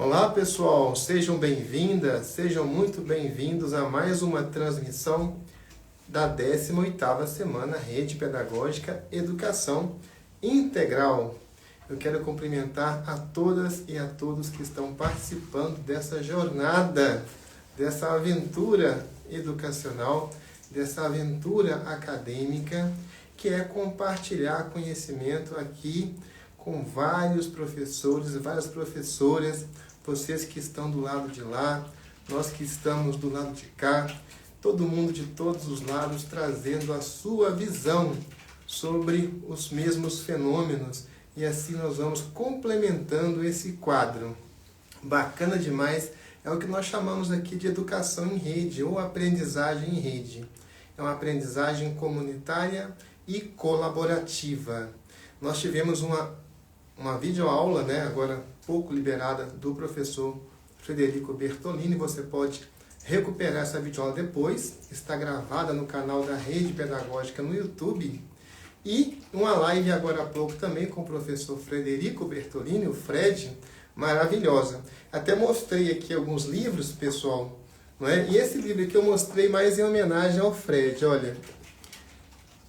Olá pessoal, sejam bem-vindas, sejam muito bem-vindos a mais uma transmissão da 18ª Semana Rede Pedagógica Educação Integral. Eu quero cumprimentar a todas e a todos que estão participando dessa jornada, dessa aventura educacional, dessa aventura acadêmica, que é compartilhar conhecimento aqui com vários professores e várias professoras, vocês que estão do lado de lá, nós que estamos do lado de cá, todo mundo de todos os lados trazendo a sua visão sobre os mesmos fenômenos, e assim nós vamos complementando esse quadro. Bacana demais, é o que nós chamamos aqui de educação em rede ou aprendizagem em rede. É uma aprendizagem comunitária e colaborativa. Nós tivemos uma videoaula, agora pouco liberada, do professor Frederico Bertolini. Você pode recuperar essa videoaula depois, está gravada no canal da Rede Pedagógica no YouTube. E uma live agora há pouco também com o professor Frederico Bertolini, o Fred, maravilhosa. Até mostrei aqui alguns livros, pessoal, não é? E esse livro aqui eu mostrei mais em homenagem ao Fred, olha.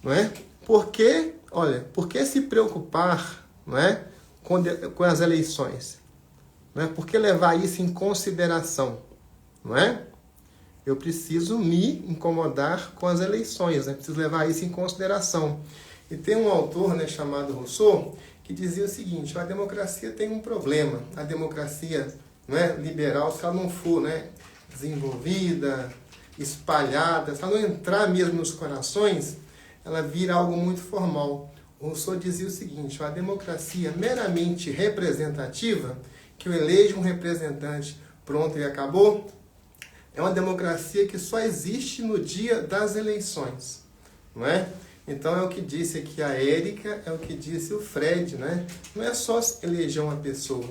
Não é? Por que se preocupar, não é, com as eleições? Não é? Por que levar isso em consideração? Não é? Eu preciso me incomodar com as eleições, né? Preciso levar isso em consideração. E tem um autor, chamado Rousseau, que dizia o seguinte: a democracia tem um problema. A democracia, não é, liberal, se ela não for, desenvolvida, espalhada, se ela não entrar mesmo nos corações, ela vira algo muito formal. O Rousseau dizia o seguinte: a democracia meramente representativa, que eu elejo um representante, pronto e acabou, é uma democracia que só existe no dia das eleições, não é? Então é o que disse aqui a Érica, é o que disse o Fred, né? Não é só eleger uma pessoa,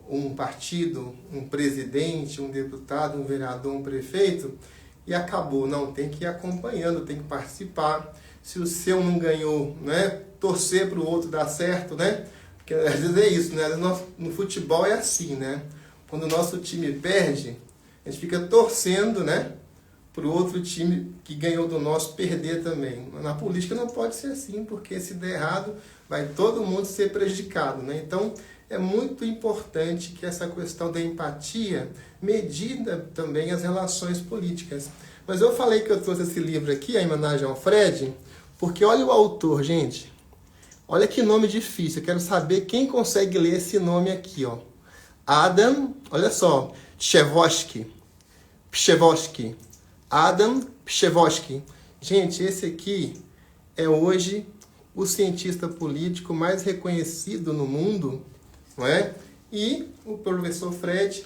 um partido, um presidente, um deputado, um vereador, um prefeito, e acabou. Não, tem que ir acompanhando, tem que participar. Se o seu não ganhou, torcer para o outro dar certo, Porque às vezes é isso, No futebol é assim, Quando o nosso time perde, a gente fica torcendo, para o outro time que ganhou do nosso perder também. Na política não pode ser assim, porque se der errado, vai todo mundo ser prejudicado, Então, é muito importante que essa questão da empatia medida também as relações políticas. Mas eu falei que eu trouxe esse livro aqui, em homenagem ao Fred, porque olha o autor, gente. Olha que nome difícil. Eu quero saber quem consegue ler esse nome aqui, ó. Adam, olha só, Pshevosky. Adam Pshevosky. Gente, esse aqui é hoje o cientista político mais reconhecido no mundo, não é? E o professor Fred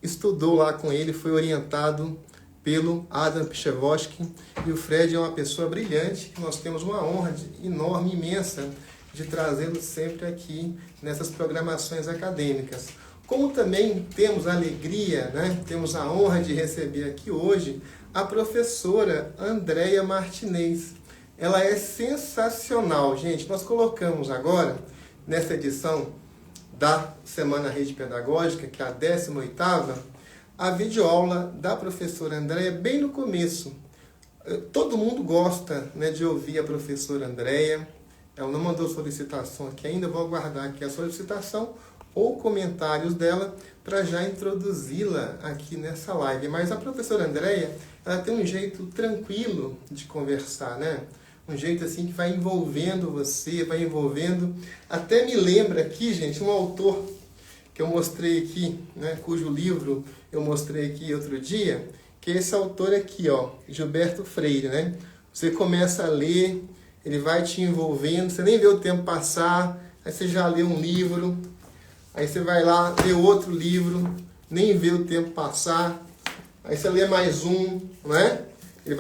estudou lá com ele, foi orientado pelo Adam Pshevosky, e o Fred é uma pessoa brilhante, que nós temos uma honra enorme, imensa, de trazê-lo sempre aqui nessas programações acadêmicas. Como também temos a alegria, temos a honra de receber aqui hoje a professora Andréia Martinez. Ela é sensacional, gente. Nós colocamos agora, nessa edição da Semana Rede Pedagógica, que é a 18ª, a videoaula da professora Andréia bem no começo. Todo mundo gosta, de ouvir a professora Andréia. Ela não mandou solicitação aqui ainda, vou aguardar aqui a solicitação ou comentários dela para já introduzi-la aqui nessa live. Mas a professora Andréia, ela tem um jeito tranquilo de conversar, Um jeito assim que vai envolvendo você, vai envolvendo. Até me lembra aqui, gente, um autor que eu mostrei aqui, cujo livro eu mostrei aqui outro dia, que é esse autor aqui, ó, Gilberto Freire, Você começa a ler, ele vai te envolvendo, você nem vê o tempo passar, aí você já lê um livro, aí você vai lá, lê outro livro, nem vê o tempo passar, aí você lê mais um, Ele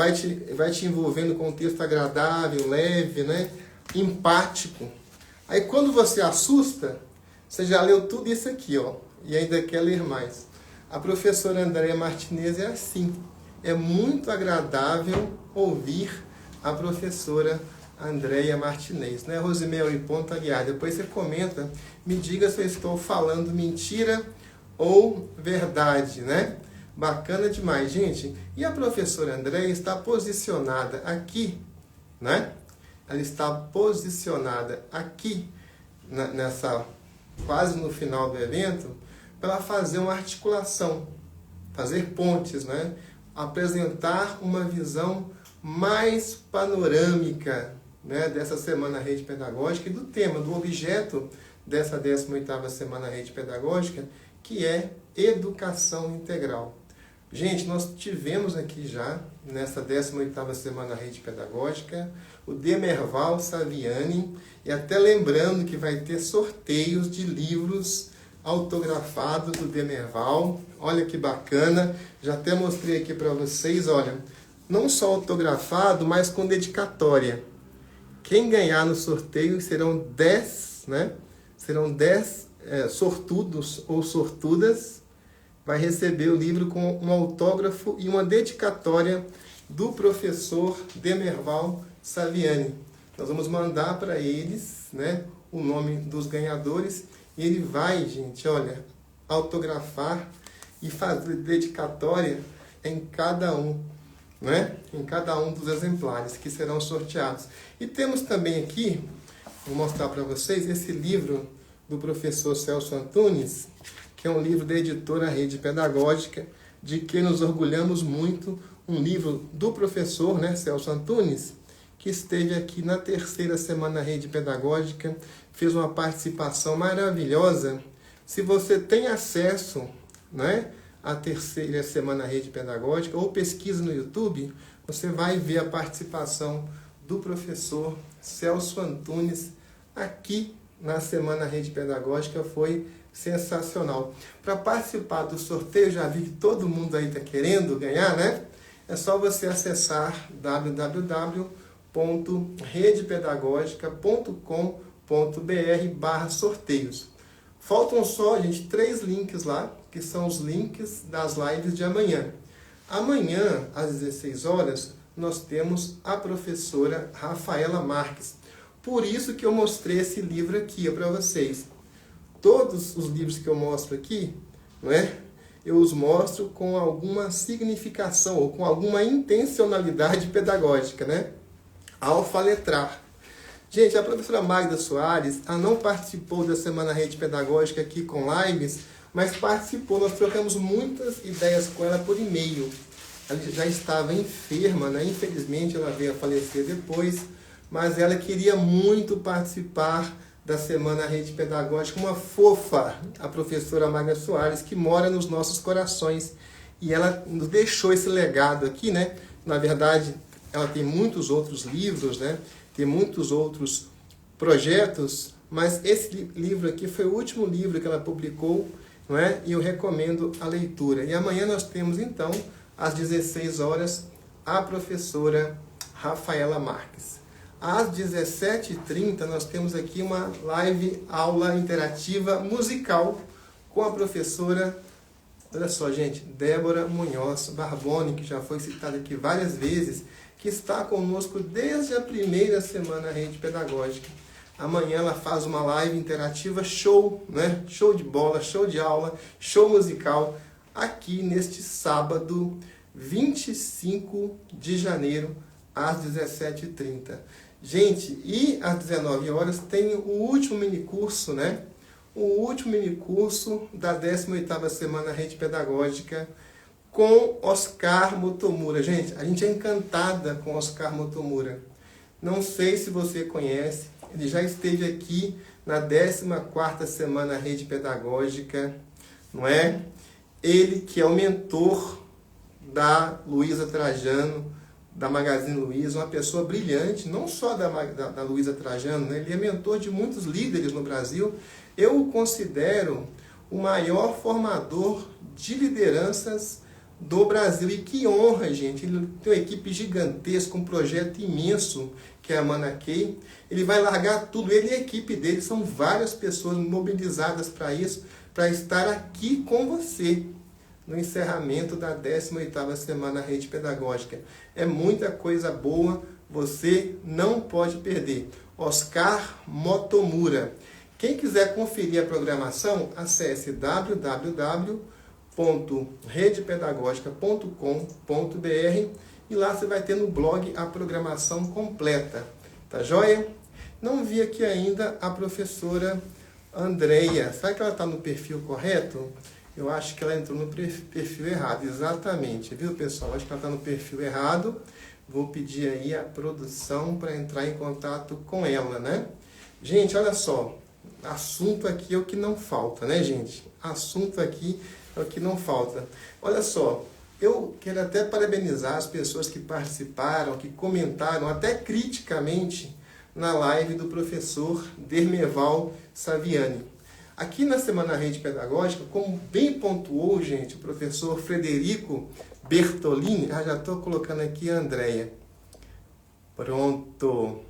vai te envolvendo com um texto agradável, leve, empático. Aí quando você assusta, você já leu tudo isso aqui, ó, e ainda quer ler mais. A professora Andréia Martinez é assim. É muito agradável ouvir a professora Andréia Martinez, Rosemary Ponto Aguiar. Depois você comenta, me diga se eu estou falando mentira ou verdade, né? Bacana demais, gente. E a professora Andréia está posicionada aqui, né? Ela está posicionada aqui, nessa quase no final do evento, para fazer uma articulação, fazer pontes, né? Apresentar uma visão mais panorâmica, né, dessa Semana Rede Pedagógica e do tema, do objeto dessa 18ª Semana Rede Pedagógica, que é educação integral. Gente, nós tivemos aqui já, nessa 18ª Semana Rede Pedagógica, o Demerval Saviani, e até lembrando que vai ter sorteios de livros autografados do Demerval. Olha que bacana, já até mostrei aqui para vocês, olha, não só autografado, mas com dedicatória. Quem ganhar no sorteio serão 10, né? Serão 10 sortudos ou sortudas, vai receber o livro com um autógrafo e uma dedicatória do professor Demerval Saviani. Nós vamos mandar para eles, né, o nome dos ganhadores, e ele vai, gente, olha, autografar e fazer dedicatória em cada um, né, em cada um dos exemplares que serão sorteados. E temos também aqui, vou mostrar para vocês, esse livro do professor Celso Antunes, que é um livro da editora Rede Pedagógica, de que nos orgulhamos muito, um livro do professor, né, Celso Antunes, que esteve aqui na 3ª Semana Rede Pedagógica, fez uma participação maravilhosa. Se você tem acesso, né, à 3ª Semana Rede Pedagógica, ou pesquisa no YouTube, você vai ver a participação do professor Celso Antunes aqui na Semana Rede Pedagógica, foi sensacional. Para participar do sorteio, já vi que todo mundo aí está querendo ganhar, né? É só você acessar www.redepedagogica.com.br/sorteios. Faltam só, gente, 3 links lá, que são os links das lives de amanhã. Amanhã, às 16 horas, nós temos a professora Rafaela Marques. Por isso que eu mostrei esse livro aqui para vocês. Todos os livros que eu mostro aqui, não é? Eu os mostro com alguma significação ou com alguma intencionalidade pedagógica, né? Alfaletrar. Gente, a professora Magda Soares, ela não participou da Semana Rede Pedagógica aqui com lives, mas participou, nós trocamos muitas ideias com ela por e-mail. Ela já estava enferma, né? Infelizmente ela veio a falecer depois, mas ela queria muito participar da Semana Rede Pedagógica, uma fofa, a professora Magda Soares, que mora nos nossos corações. E ela nos deixou esse legado aqui, né? Na verdade, ela tem muitos outros livros, né? Tem muitos outros projetos, mas esse livro aqui foi o último livro que ela publicou, não é? E eu recomendo a leitura. E amanhã nós temos, então, às 16 horas, a professora Rafaela Marques. Às 17h30, nós temos aqui uma live aula interativa musical com a professora, olha só, gente, Débora Munhoz Barboni, que já foi citada aqui várias vezes, que está conosco desde a 1ª Semana Rede Pedagógica. Amanhã ela faz uma live interativa show, né? Show de bola, show de aula, show musical, aqui neste sábado, 25 de janeiro, às 17h30. Gente, e às 19 horas tem o último minicurso, né? O último minicurso da 18ª Semana Rede Pedagógica com Oscar Motomura. Gente, a gente é encantada com Oscar Motomura. Não sei se você conhece, ele já esteve aqui na 14ª Semana Rede Pedagógica, não é? Ele que é o mentor da Luísa Trajano, da Magazine Luiza, uma pessoa brilhante, não só da Luísa Trajano, né? Ele é mentor de muitos líderes no Brasil. Eu o considero o maior formador de lideranças do Brasil. E que honra, gente! Ele tem uma equipe gigantesca, um projeto imenso, que é a Manaquei. Ele vai largar tudo, ele e a equipe dele, são várias pessoas mobilizadas para isso, para estar aqui com você no encerramento da 18ª Semana Rede Pedagógica. É muita coisa boa, você não pode perder. Oscar Motomura. Quem quiser conferir a programação, acesse www.redepedagogica.com.br e lá você vai ter no blog a programação completa. Tá joia? Não vi aqui ainda a professora Andreia. Será que ela está no perfil correto? Eu acho que ela entrou no perfil errado. Exatamente, viu, pessoal? Acho que ela está no perfil errado. Vou pedir aí a produção para entrar em contato com ela, né? Gente, olha só. Assunto aqui é o que não falta, né, gente? Assunto aqui é o que não falta. Olha só, eu quero até parabenizar as pessoas que participaram, que comentaram, até criticamente, na live do professor Dermeval Saviani. Aqui na Semana Rede Pedagógica, como bem pontuou, gente, o professor Frederico Bertolini, já estou colocando aqui a Andréia. Pronto.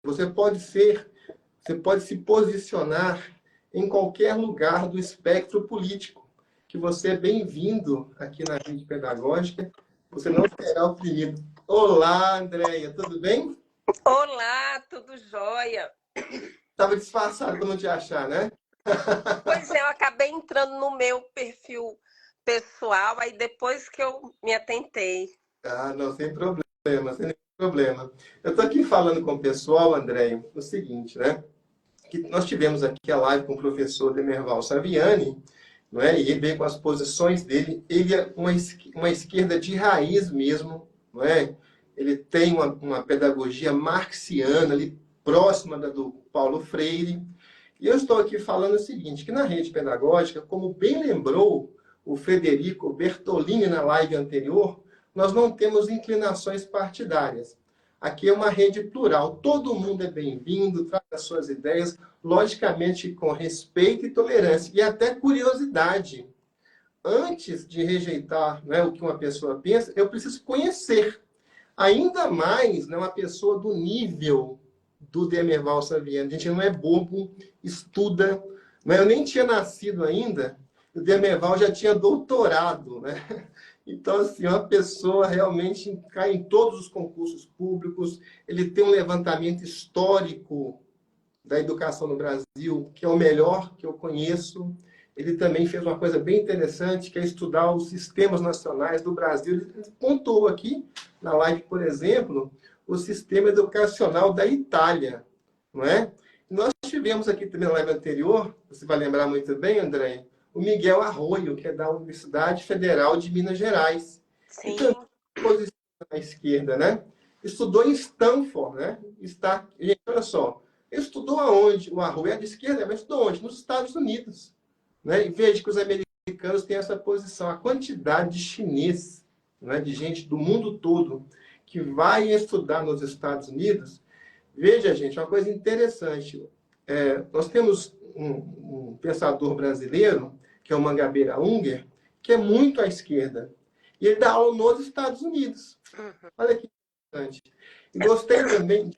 Você pode se posicionar em qualquer lugar do espectro político, que você é bem-vindo aqui na Rede Pedagógica, você não será oprimido. Olá, Andréia, tudo bem? Olá, tudo jóia? Estava disfarçado para não te achar, né? Pois é, eu acabei entrando no meu perfil pessoal, aí depois que eu me atentei. Não, sem problema, sem nenhum problema. Eu estou aqui falando com o pessoal, Andréia, o seguinte, né? Que nós tivemos aqui a live com o professor Demerval Saviani, não é? E ele veio com as posições dele. Ele é uma esquerda de raiz mesmo, não é? Ele tem uma pedagogia marxiana ali próxima da do Paulo Freire. E eu estou aqui falando o seguinte, que na rede pedagógica, como bem lembrou o Frederico Bertolini na live anterior, nós não temos inclinações partidárias. Aqui é uma rede plural, todo mundo é bem-vindo, traz as suas ideias, logicamente com respeito e tolerância, e até curiosidade. Antes de rejeitar, né, o que uma pessoa pensa, eu preciso conhecer. Ainda mais, né, uma pessoa do nível do Demerval Saviani. A gente não é bobo, estuda. Né? Eu nem tinha nascido ainda, o Demerval já tinha doutorado. Né? Então, assim, uma pessoa realmente cai em todos os concursos públicos, ele tem um levantamento histórico da educação no Brasil, que é o melhor que eu conheço. Ele também fez uma coisa bem interessante, que é estudar os sistemas nacionais do Brasil. Ele contou aqui, na live, por exemplo, o sistema educacional da Itália, não é? Nós tivemos aqui também na live anterior, você vai lembrar muito bem, André, o Miguel Arroio, que é da Universidade Federal de Minas Gerais. E Sim. também posiciona à esquerda, né? Estudou em Stanford, né? Gente, olha só, ele estudou aonde? O Arroio é de esquerda, mas estudou onde? Nos Estados Unidos. Né? E veja que os americanos têm essa posição. A quantidade de chinês, né, de gente do mundo todo, que vai estudar nos Estados Unidos. Veja, gente, uma coisa interessante. Nós temos um pensador brasileiro, que é o Mangabeira Unger, que é muito à esquerda. E ele dá aula nos Estados Unidos. Olha que interessante. E gostei também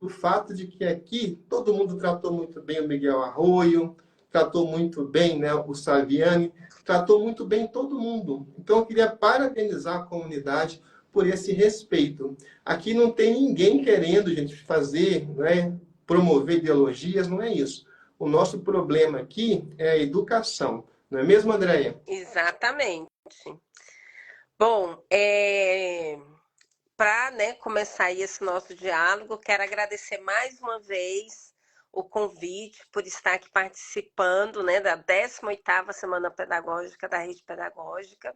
do fato de que aqui todo mundo tratou muito bem o Miguel Arroio, tratou muito bem, né, o Saviani, tratou muito bem todo mundo. Então, eu queria parabenizar a comunidade por esse respeito. Aqui não tem ninguém querendo, gente, fazer, né, promover ideologias, não é isso. O nosso problema aqui é a educação. Não é mesmo, Andréia? Exatamente. Bom, para, né, começar aí esse nosso diálogo, quero agradecer mais uma vez o convite por estar aqui participando, né, da 18ª Semana Pedagógica da Rede Pedagógica.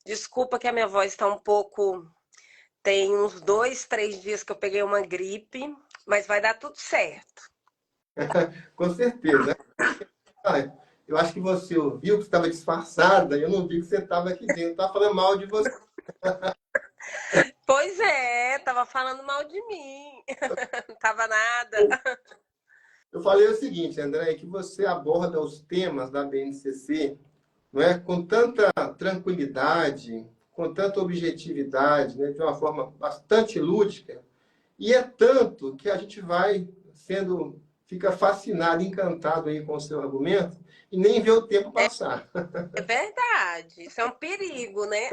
Desculpa que a minha voz está um pouco... Tem uns 2, 3 dias que eu peguei uma gripe, mas vai dar tudo certo. Com certeza. Eu acho que você ouviu que estava disfarçada, eu não vi que você estava aqui dentro. Estava falando mal de você. Pois é, tava falando mal de mim. Não tava nada. Eu falei o seguinte, André, que você aborda os temas da BNCC, não é, com tanta tranquilidade, com tanta objetividade, né, de uma forma bastante lúdica, e é tanto que a gente fica fascinado, encantado aí com o seu argumento e nem vê o tempo passar. É verdade. Isso é um perigo, né?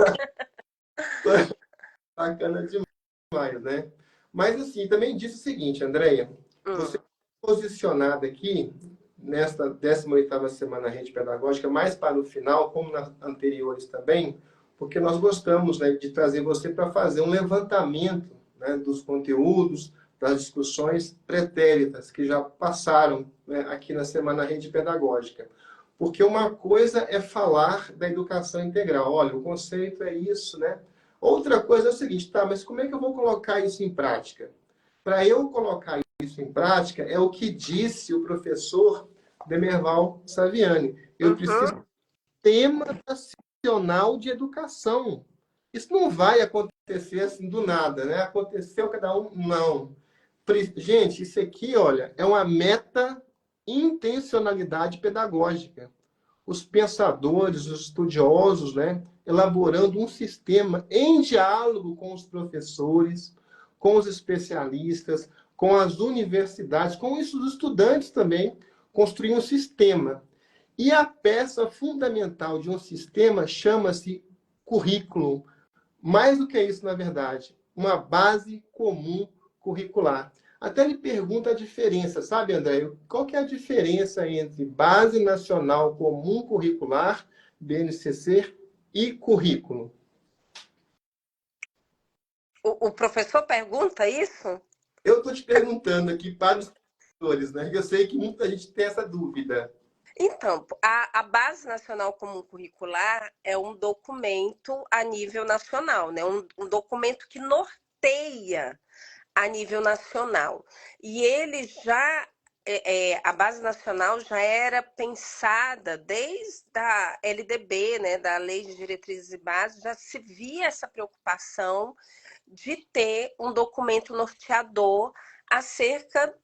Bacana demais. mais, né? Mas, assim, também disse o seguinte, Andréia, você Hum. é posicionada aqui, nesta 18ª Semana Rede Pedagógica, mais para o final, como nas anteriores também, porque nós gostamos, né, de trazer você para fazer um levantamento, né, dos conteúdos, das discussões pretéritas que já passaram, né, aqui na Semana Rede Pedagógica. Porque uma coisa é falar da educação integral. Olha, o conceito é isso, né? Outra coisa é o seguinte, tá, mas como é que eu vou colocar isso em prática? Para eu colocar isso em prática, é o que disse o professor Demerval Saviani. Eu preciso Uhum. de tema nacional de educação. Isso não vai acontecer assim do nada, né? Aconteceu cada um, não. Gente, isso aqui, olha, é uma meta intencionalidade pedagógica. Os pensadores, os estudiosos, né, elaborando um sistema em diálogo com os professores, com os especialistas, com as universidades, com os estudantes também, construir um sistema. E a peça fundamental de um sistema chama-se currículo. Mais do que isso, na verdade, uma base comum curricular. Até ele pergunta a diferença, sabe, André? Qual que é a diferença entre Base Nacional Comum Curricular, BNCC, e currículo? O professor pergunta isso? Eu estou te perguntando aqui para os professores, né? Eu sei que muita gente tem essa dúvida. Então, a Base Nacional Comum Curricular é um documento a nível nacional, né? Um documento que norteia a nível nacional. E ele já, a Base Nacional já era pensada desde a LDB, né, da Lei de Diretrizes e Bases, já se via essa preocupação de ter um documento norteador acerca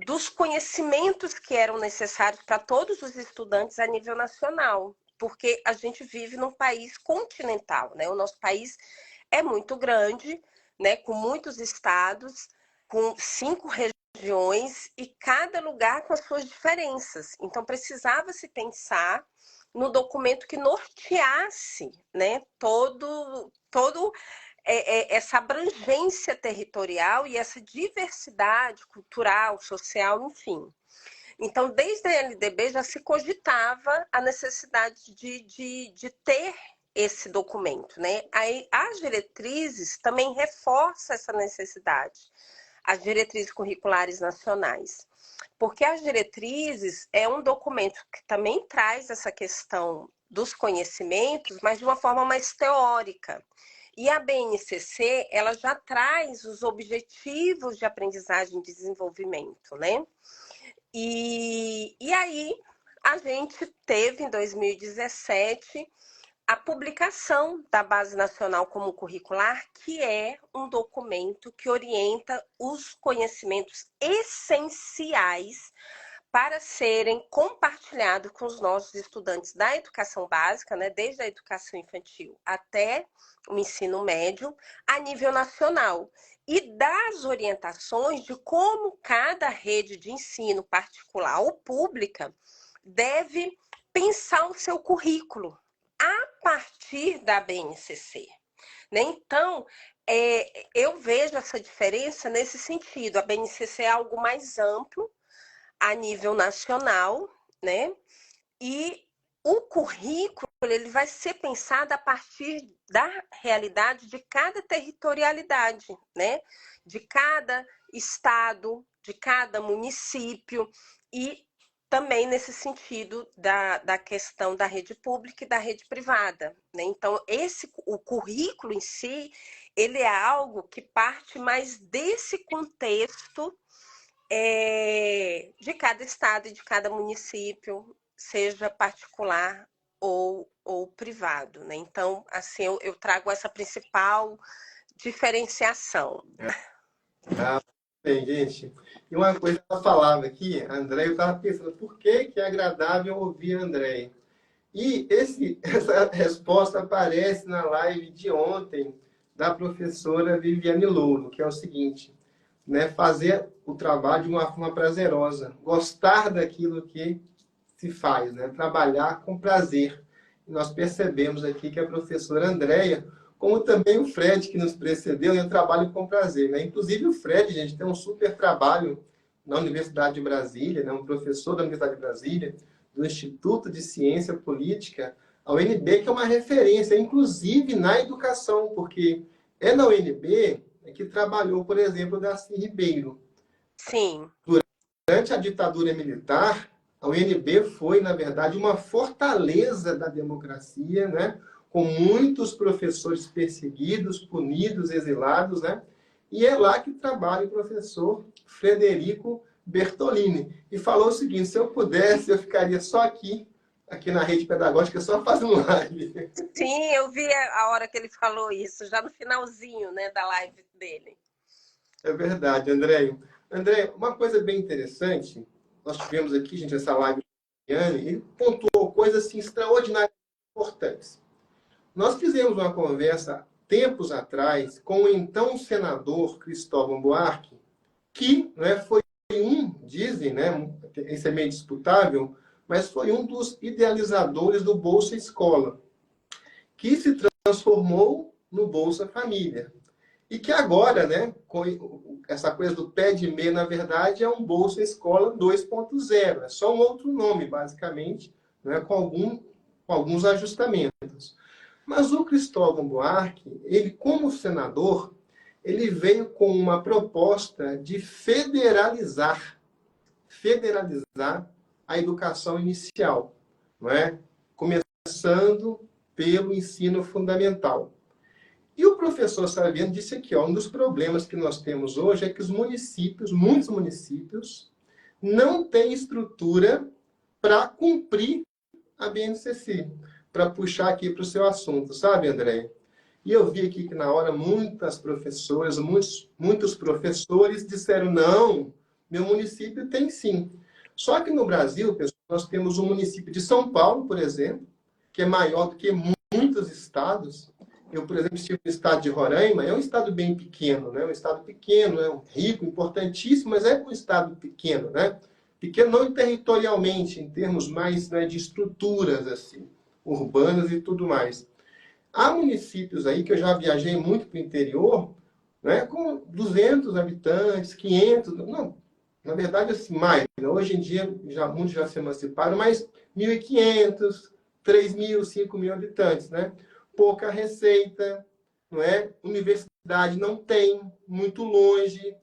dos conhecimentos que eram necessários para todos os estudantes a nível nacional, porque a gente vive num país continental, né? O nosso país é muito grande, né? Com muitos estados, com 5 regiões e cada lugar com as suas diferenças. Então precisava se pensar no documento que norteasse, né? Todo essa abrangência territorial e essa diversidade cultural, social, enfim. Então, desde a LDB já se cogitava a necessidade de ter esse documento, né? Aí, as diretrizes também reforçam essa necessidade, as diretrizes curriculares nacionais, porque as diretrizes é um documento que também traz essa questão dos conhecimentos, mas de uma forma mais teórica. E a BNCC, ela já traz os objetivos de aprendizagem e desenvolvimento, né? E aí, a gente teve, em 2017, a publicação da Base Nacional Comum Curricular, que é um documento que orienta os conhecimentos essenciais para serem compartilhados com os nossos estudantes da educação básica, né, desde a educação infantil até o ensino médio, a nível nacional. E das orientações de como cada rede de ensino particular ou pública deve pensar o seu currículo a partir da BNCC. Né? Então, eu vejo essa diferença nesse sentido. A BNCC é algo mais amplo, a nível nacional, né? E o currículo ele vai ser pensado a partir da realidade de cada territorialidade, né? De cada estado, de cada município e também nesse sentido da questão da rede pública e da rede privada, né? Então, o currículo em si, ele é algo que parte mais desse contexto de cada estado e de cada município, seja particular ou privado, né? Então, assim, eu trago essa principal diferenciação. Ah, bem, gente. E uma coisa que ela falava aqui, André, eu estava pensando, por que que é agradável ouvir André? E essa resposta aparece na live de ontem da professora Viviane Louro, que é o seguinte, né, fazer o trabalho de uma forma prazerosa, gostar daquilo que se faz, né, trabalhar com prazer. E nós percebemos aqui que a professora Andréia como também o Fred, que nos precedeu, e eu trabalho com prazer, né? Inclusive o Fred, gente, tem um super trabalho na Universidade de Brasília, né? Um professor da Universidade de Brasília, do Instituto de Ciência Política, a UNB, que é uma referência, inclusive na educação, porque é na UNB que trabalhou, por exemplo, Darcy Ribeiro. Sim. Durante a ditadura militar, a UNB foi, na verdade, uma fortaleza da democracia, né? Com muitos professores perseguidos, punidos, exilados, né? E é lá que trabalha o professor Frederico Bertolini. E falou o seguinte: se eu pudesse, eu ficaria só aqui na rede pedagógica, só fazendo live. Sim, eu vi a hora que ele falou isso, já no finalzinho, né, da live dele. É verdade, André. André, uma coisa bem interessante, nós tivemos aqui, gente, essa live do Iane, ele pontuou coisas assim, extraordinariamente importantes. Nós fizemos uma conversa tempos atrás com o então senador Cristóvão Buarque, que, né, foi dizem, né, isso é meio disputável, mas foi um dos idealizadores do Bolsa Escola, que se transformou no Bolsa Família. E que agora, né, com essa coisa do pé de meia, na verdade, é um Bolsa Escola 2.0. É só um outro nome, basicamente, né, com alguns ajustamentos. Mas o Cristóvão Buarque, ele, como senador, ele veio com uma proposta de federalizar a educação inicial, não é? Começando pelo ensino fundamental. E o professor Saviano disse aqui, ó, um dos problemas que nós temos hoje é que os municípios, muitos municípios, não têm estrutura para cumprir a BNCC, para puxar aqui para o seu assunto, sabe, André? E eu vi aqui que na hora muitas professoras, muitos professores disseram, não, meu município tem sim. Só que no Brasil, pessoal, nós temos o município de São Paulo, por exemplo, que é maior do que muitos estados. Eu, por exemplo, estive no estado de Roraima, é um estado bem pequeno, né? Um estado pequeno, é um rico, importantíssimo, mas é um estado pequeno, né? Pequeno não territorialmente, em termos mais, né, de estruturas, assim, urbanas e tudo mais. Há municípios aí que eu já viajei muito para o interior, né, com 200 habitantes, 500, não, na verdade, assim, mais. Né? Hoje em dia, muitos já se emanciparam, mas 1.500, 3.000, 5.000 habitantes, né? Pouca receita, não é? Universidade não tem, muito longe,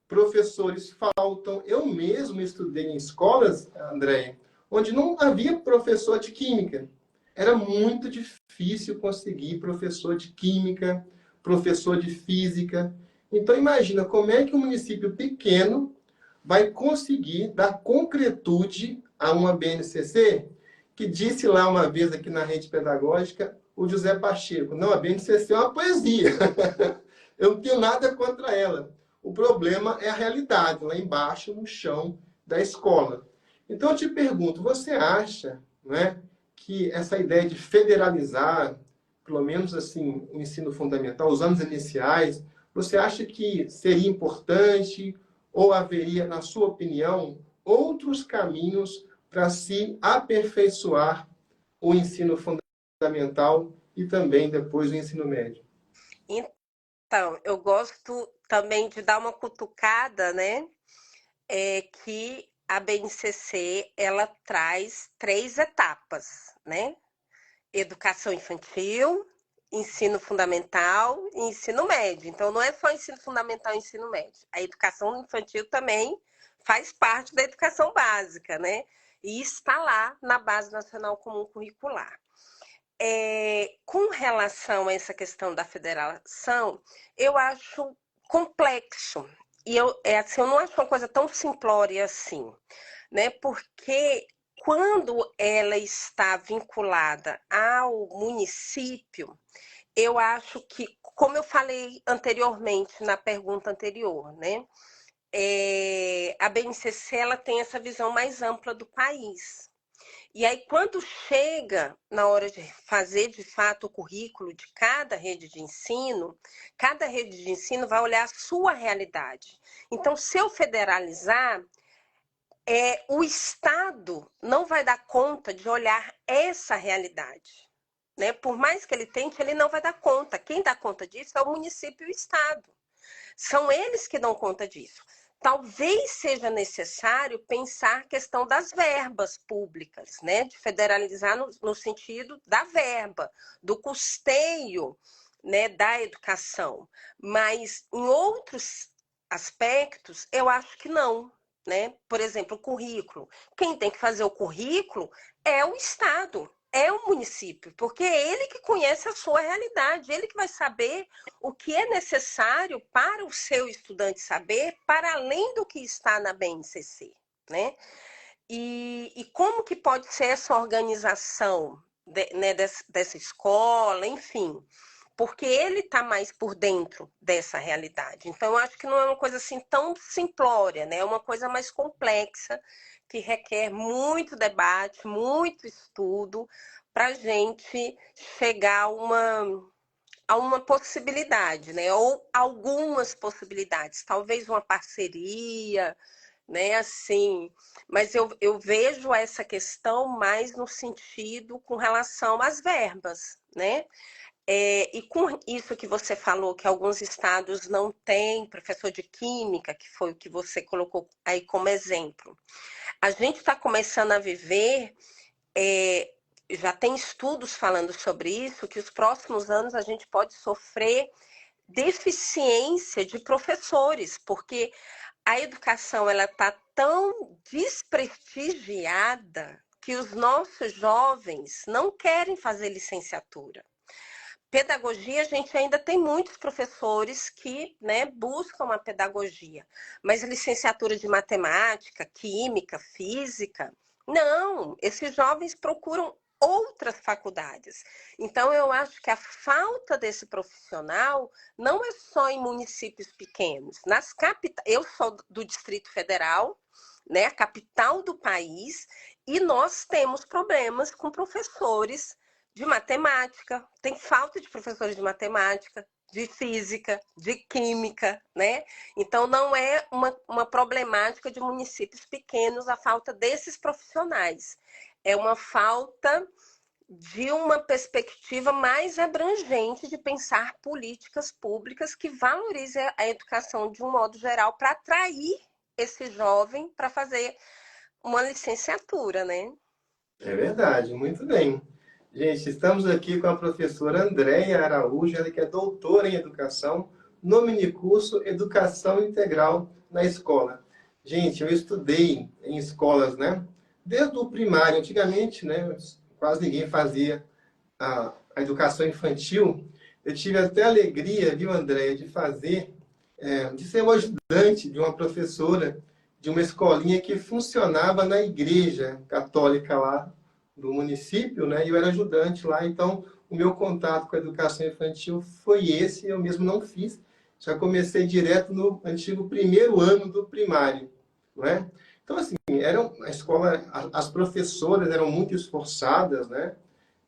professores faltam. Eu mesmo estudei em escolas, André, onde não havia professor de química. Era muito difícil conseguir professor de química, professor de física. Então, imagina como é que um município pequeno vai conseguir dar concretude a uma BNCC, que disse lá uma vez aqui na rede pedagógica, o José Pacheco, não, a BNCC é uma poesia. Eu não tenho nada contra ela. O problema é a realidade, lá embaixo, no chão da escola. Então, eu te pergunto, você acha, né, que essa ideia de federalizar, pelo menos assim, o ensino fundamental, os anos iniciais, você acha que seria importante ou haveria, na sua opinião, outros caminhos para se aperfeiçoar o ensino fundamental e também depois o ensino médio? Então, eu gosto também de dar uma cutucada, né? Que a BNCC ela traz 3 etapas, né? Educação infantil, ensino fundamental e ensino médio. Então, não é só ensino fundamental e ensino médio. A educação infantil também faz parte da educação básica, né? E está lá na Base Nacional Comum Curricular. Com relação a essa questão da federação, eu acho complexo. E assim, eu não acho uma coisa tão simplória assim, né? Porque quando ela está vinculada ao município, eu acho que, como eu falei anteriormente na pergunta anterior, né? A BNCC ela tem essa visão mais ampla do país. E aí, quando chega na hora de fazer de fato o currículo de cada rede de ensino vai olhar a sua realidade. Então, se eu federalizar, o Estado não vai dar conta de olhar essa realidade. né? Por mais que ele tente, ele não vai dar conta. Quem dá conta disso é o município e o Estado. São eles que dão conta disso. Talvez seja necessário pensar a questão das verbas públicas, né? De federalizar no sentido da verba, do custeio, né, da educação. Mas em outros aspectos, eu acho que não. Né? Por exemplo, o currículo. Quem tem que fazer o currículo é o Estado, é o município, porque é ele que conhece a sua realidade, ele que vai saber o que é necessário para o seu estudante saber, para além do que está na BNCC, né? E como que pode ser essa organização né, dessa escola, enfim, porque ele está mais por dentro dessa realidade. Então, eu acho que não é uma coisa assim tão simplória, né? É uma coisa mais complexa, que requer muito debate, muito estudo, para a gente chegar a uma possibilidade, né? Ou algumas possibilidades, talvez uma parceria, né? Assim, mas eu vejo essa questão mais no sentido com relação às verbas, né? E com isso que você falou, que alguns estados não têm professor de química, que foi o que você colocou aí como exemplo. A gente está começando a viver, já tem estudos falando sobre isso, que os próximos anos a gente pode sofrer deficiência de professores, porque a educação ela está tão desprestigiada que os nossos jovens não querem fazer licenciatura. Pedagogia, a gente ainda tem muitos professores que, né, buscam a pedagogia, mas licenciatura de matemática, química, física, não, esses jovens procuram outras faculdades. Então, eu acho que a falta desse profissional não é só em municípios pequenos. Eu sou do Distrito Federal, né, a capital do país, e nós temos problemas com professores de matemática, tem falta de professores de matemática, de física, de química, né? Então, não é uma problemática de municípios pequenos a falta desses profissionais. É uma falta de uma perspectiva mais abrangente de pensar políticas públicas que valorizem a educação de um modo geral para atrair esse jovem para fazer uma licenciatura, né? É verdade, muito bem. Gente, estamos aqui com a professora Andréia Araújo, ela que é doutora em educação no minicurso Educação Integral na Escola. Gente, eu estudei em escolas, né? Desde o primário, antigamente, né? Quase ninguém fazia a educação infantil. Eu tive até a alegria, viu, Andréia, de fazer, de ser um ajudante de uma professora de uma escolinha que funcionava na igreja católica lá do município, né? E eu era ajudante lá, então o meu contato com a educação infantil foi esse, eu mesmo não fiz. Já comecei direto no antigo primeiro ano do primário, não é? Então, assim, a escola, as professoras eram muito esforçadas, né?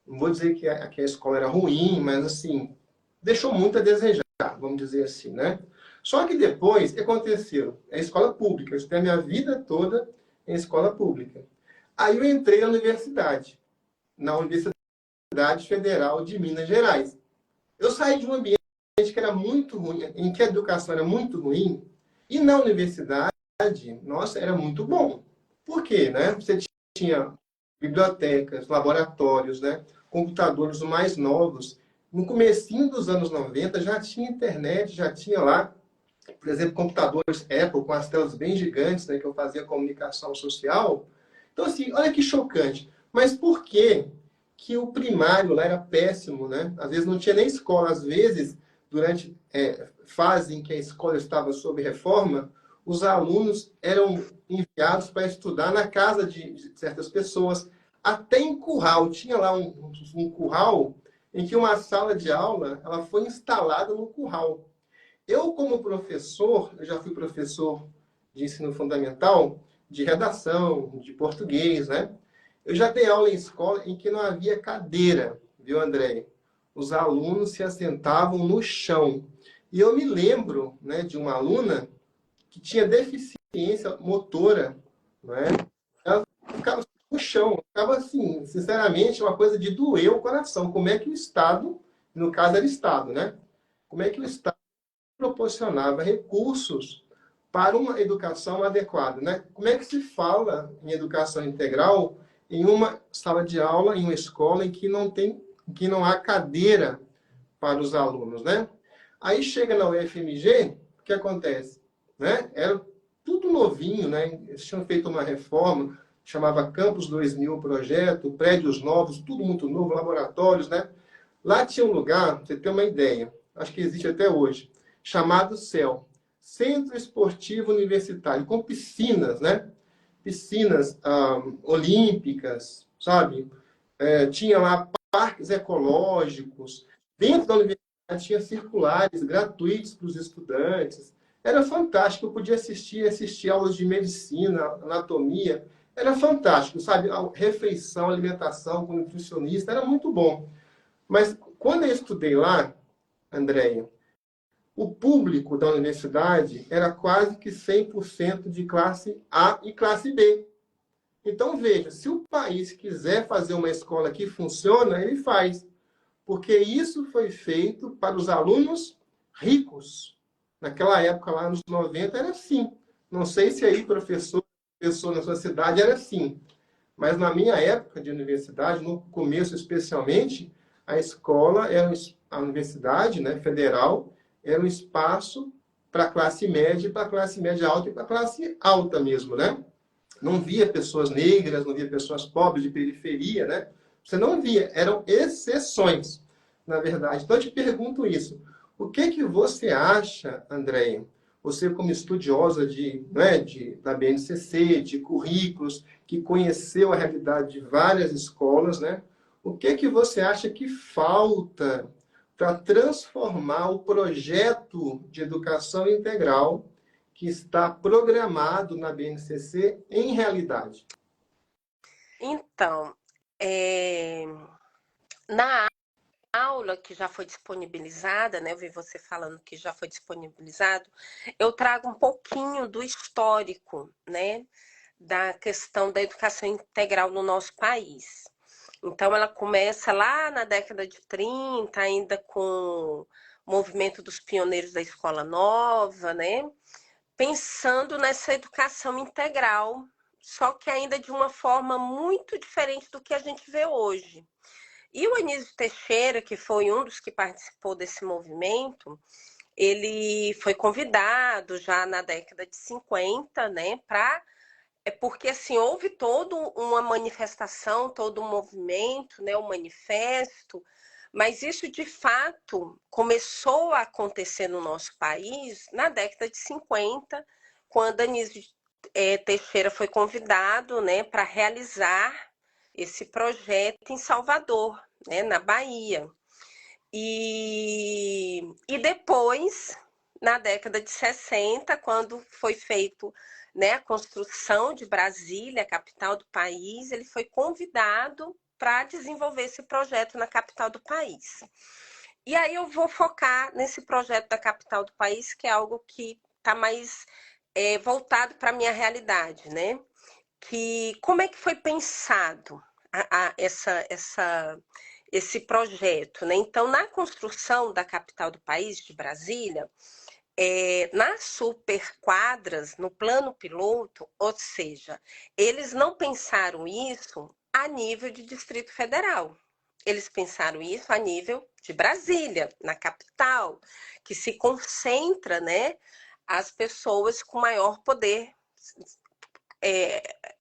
Não vou dizer que a escola era ruim, mas, assim, deixou muito a desejar, vamos dizer assim, né? Só que depois, o que aconteceu? É escola pública. Eu estudei a minha vida toda em escola pública. Aí eu entrei na Universidade Federal de Minas Gerais. Eu saí de um ambiente que era muito ruim, em que a educação era muito ruim, e na universidade, nossa, era muito bom. Por quê, né? Você tinha bibliotecas, laboratórios, né? Computadores mais novos. No comecinho dos anos 90 já tinha internet, já tinha lá, por exemplo, computadores Apple com as telas bem gigantes, né, que eu fazia comunicação social. Então, assim, olha que chocante. Mas por que o primário lá era péssimo, né? Às vezes não tinha nem escola. Às vezes, durante fase em que a escola estava sob reforma, os alunos eram enviados para estudar na casa de certas pessoas. Até em curral. Tinha lá um curral em que uma sala de aula ela foi instalada no curral. Eu, como professor, eu já fui professor de ensino fundamental, de redação, de português, né? Eu já dei aula em escola em que não havia cadeira, viu, André? Os alunos se assentavam no chão. E eu me lembro, né, de uma aluna que tinha deficiência motora, não é? Ela ficava no chão. Ficava assim, sinceramente, uma coisa de doer o coração. Como é que o Estado, no caso era Estado, né? Como é que o Estado proporcionava recursos para uma educação adequada, né? Como é que se fala em educação integral em uma sala de aula, em uma escola que não há cadeira para os alunos, né? Aí chega na UFMG, o que acontece? Né? Era tudo novinho, né? Eles tinham feito uma reforma, chamava Campus 2000 o projeto, prédios novos, tudo muito novo, laboratórios, né? Lá tinha um lugar, pra você ter uma ideia, acho que existe até hoje, chamado CEL, Centro Esportivo Universitário, com piscinas, né? Piscinas olímpicas, sabe? Tinha lá parques ecológicos. Dentro da universidade tinha circulares gratuitos para os estudantes. Era fantástico. Eu podia assistir aulas de medicina, anatomia. Era fantástico, sabe? A refeição, alimentação com nutricionista, era muito bom. Mas quando eu estudei lá, Andréia, o público da universidade era quase que 100% de classe A e classe B. Então, veja, se o país quiser fazer uma escola que funciona, ele faz. Porque isso foi feito para os alunos ricos. Naquela época, lá nos 90, era assim. Não sei se aí, professor na sua cidade, era assim. Mas na minha época de universidade, no começo especialmente, a escola, a universidade, né, federal, era um espaço para a classe média, para a classe média alta e para a classe alta mesmo, né? Não via pessoas negras, não via pessoas pobres de periferia, né? Você não via, eram exceções, na verdade. Então, eu te pergunto isso. O que que você acha, Andréia? Você, como estudiosa da BNCC, de currículos, que conheceu a realidade de várias escolas, né? O que que você acha que falta para transformar o projeto de educação integral que está programado na BNCC em realidade? Então, é, na aula que já foi disponibilizada, né? Eu vi você falando que já foi disponibilizado, eu trago um pouquinho do histórico, né? Da questão da educação integral no nosso país. Então, ela começa lá na década de 30, ainda com o movimento dos pioneiros da Escola Nova, né? Pensando nessa educação integral, só que ainda de uma forma muito diferente do que a gente vê hoje. E o Anísio Teixeira, que foi um dos que participou desse movimento, ele foi convidado já na década de 50, né, porque assim houve toda uma manifestação, todo um movimento, né, um manifesto, mas isso de fato começou a acontecer no nosso país na década de 50, quando Anísio Teixeira foi convidado, né, para realizar esse projeto em Salvador, né, na Bahia. E depois, na década de 60, quando foi feito, né, a construção de Brasília, a capital do país, ele foi convidado para desenvolver esse projeto na capital do país. E aí eu vou focar nesse projeto da capital do país, que é algo que está mais voltado para a minha realidade, né? Que como é que foi pensado esse projeto, né? Então, na construção da capital do país, de Brasília, nas superquadras, no plano piloto, ou seja, eles não pensaram isso a nível de Distrito Federal. Eles pensaram isso a nível de Brasília, na capital, que se concentra, né, as pessoas com maior poder,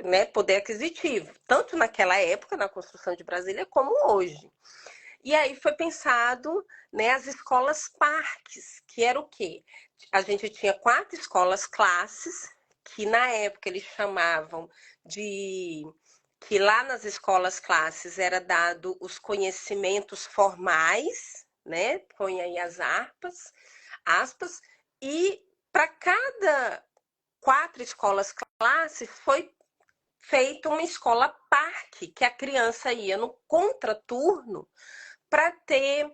né, poder aquisitivo, tanto naquela época, na construção de Brasília, como hoje. E aí foi pensado, né, as escolas parques, que era o quê? A gente tinha 4 escolas classes, que na época eles chamavam de que lá nas escolas classes era dado os conhecimentos formais, né? Põe aí as aspas, e para cada 4 escolas classes foi feita uma escola parque, que a criança ia no contraturno para ter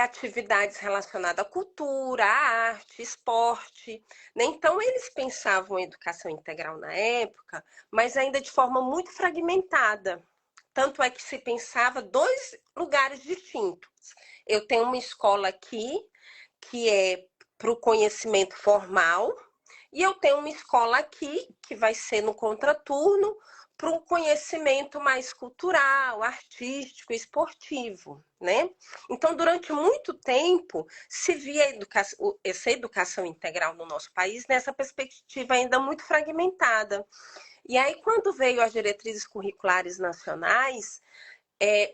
atividades relacionadas à cultura, à arte, esporte, né? Então, eles pensavam em educação integral na época, mas ainda de forma muito fragmentada. Tanto é que se pensava dois lugares distintos. Eu tenho uma escola aqui, que é para o conhecimento formal, e eu tenho uma escola aqui, que vai ser no contraturno, para um conhecimento mais cultural, artístico, esportivo, né? Então, durante muito tempo, se via essa educação integral no nosso país nessa perspectiva ainda muito fragmentada. E aí, quando veio as diretrizes curriculares nacionais,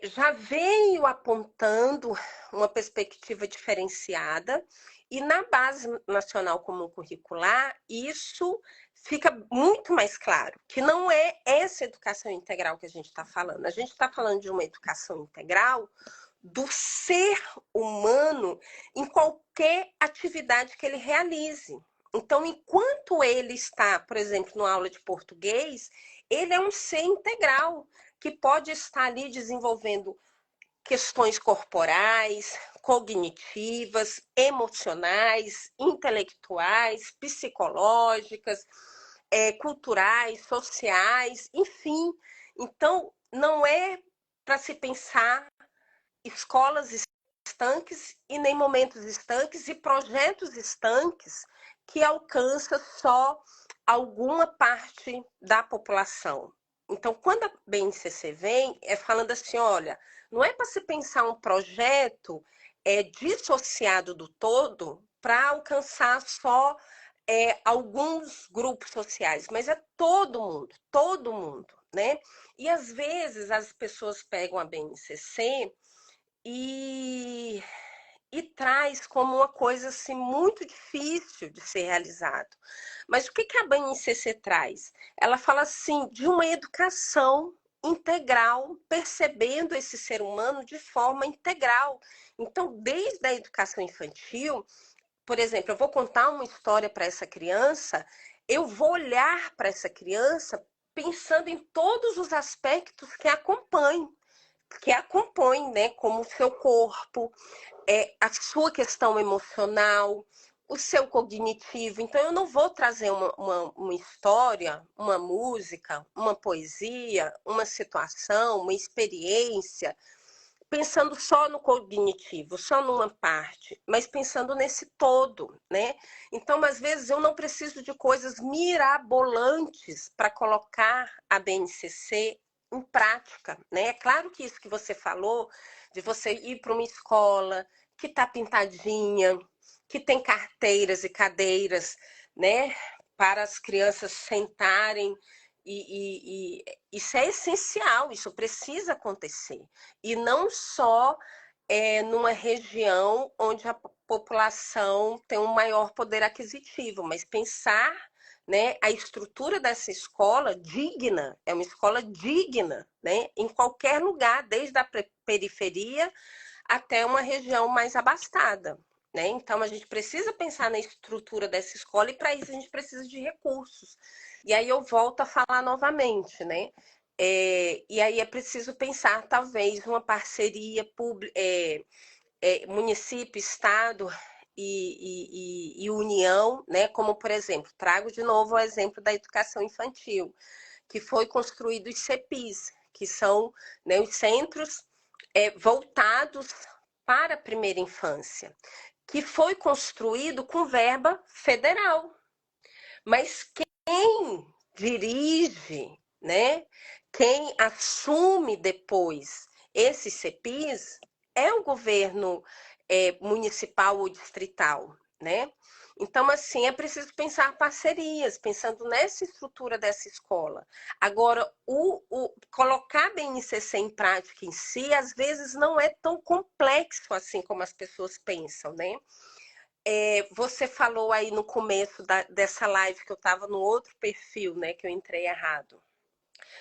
já veio apontando uma perspectiva diferenciada, e na Base Nacional Comum Curricular, isso fica muito mais claro, que não é essa educação integral que a gente está falando. A gente está falando de uma educação integral do ser humano em qualquer atividade que ele realize. Então, enquanto ele está, por exemplo, numa aula de português, ele é um ser integral, que pode estar ali desenvolvendo questões corporais, cognitivas, emocionais, intelectuais, psicológicas, culturais, sociais, enfim. Então, não é para se pensar escolas estanques e nem momentos estanques e projetos estanques que alcança só alguma parte da população. Então, quando a BNCC vem, é falando assim, olha, não é para se pensar um projeto dissociado do todo para alcançar só alguns grupos sociais, mas é todo mundo, né? E às vezes as pessoas pegam a BNCC e, e traz como uma coisa assim, muito difícil de ser realizado. Mas o que a BNCC traz? Ela fala assim de uma educação integral, percebendo esse ser humano de forma integral. Então, desde a educação infantil, por exemplo, eu vou contar uma história para essa criança, eu vou olhar para essa criança pensando em todos os aspectos que a compõem, né? Como o seu corpo, a sua questão emocional, o seu cognitivo. Então, eu não vou trazer uma história, uma música, uma poesia, uma situação, uma experiência, pensando só no cognitivo, só numa parte, mas pensando nesse todo, né? Então, às vezes, eu não preciso de coisas mirabolantes para colocar a BNCC em prática, né? É claro que isso que você falou, de você ir para uma escola que está pintadinha, que tem carteiras e cadeiras, né? Para as crianças sentarem isso é essencial, isso precisa acontecer. E não só numa região onde a população tem um maior poder aquisitivo, mas pensar, né, a estrutura dessa escola digna, é uma escola digna, né, em qualquer lugar, desde a periferia até uma região mais abastada. Né? Então, a gente precisa pensar na estrutura dessa escola e, para isso, a gente precisa de recursos. E aí eu volto a falar novamente, né? E aí é preciso pensar, talvez, uma parceria município, Estado e União, né? Como, por exemplo, trago de novo o exemplo da educação infantil, que foi construído os CEPIs, que são, né, os centros voltados para a primeira infância, que foi construído com verba federal. Mas quem dirige, né? Quem assume depois esses CEPIs é o governo municipal ou distrital, né? Então, assim, é preciso pensar parcerias, pensando nessa estrutura dessa escola. Agora, colocar a BNCC em prática em si, às vezes, não é tão complexo assim como as pessoas pensam, né? Você falou aí no começo dessa live que eu estava no outro perfil, né? Que eu entrei errado.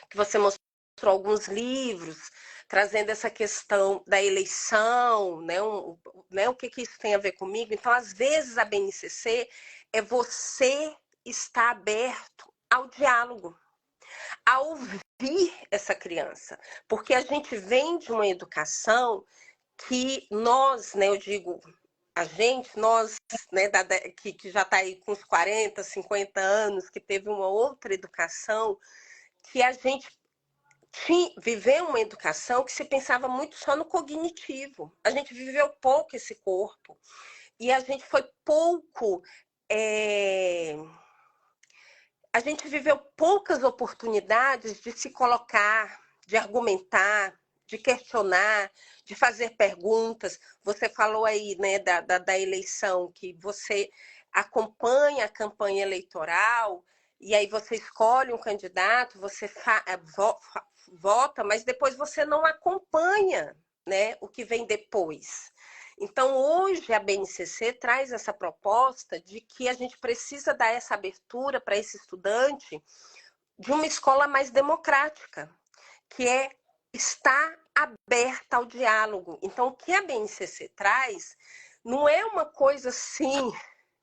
Que você mostrou alguns livros trazendo essa questão da eleição, né? O que isso tem a ver comigo? Então, às vezes, a BNCC é você estar aberto ao diálogo, a ouvir essa criança. Porque a gente vem de uma educação que nós, né, eu digo, a gente, nós, né, que já está aí com uns 40, 50 anos, que teve uma outra educação, que a gente viveu uma educação que se pensava muito só no cognitivo. A gente viveu pouco esse corpo. E a gente foi pouco. A gente viveu poucas oportunidades de se colocar, de argumentar, de questionar, de fazer perguntas. Você falou aí, né, da eleição, que você acompanha a campanha eleitoral e aí você escolhe um candidato, você vota, mas depois você não acompanha, né, o que vem depois. Então, hoje a BNCC traz essa proposta de que a gente precisa dar essa abertura para esse estudante de uma escola mais democrática, que é estar aberta ao diálogo. Então, o que a BNCC traz não é uma coisa assim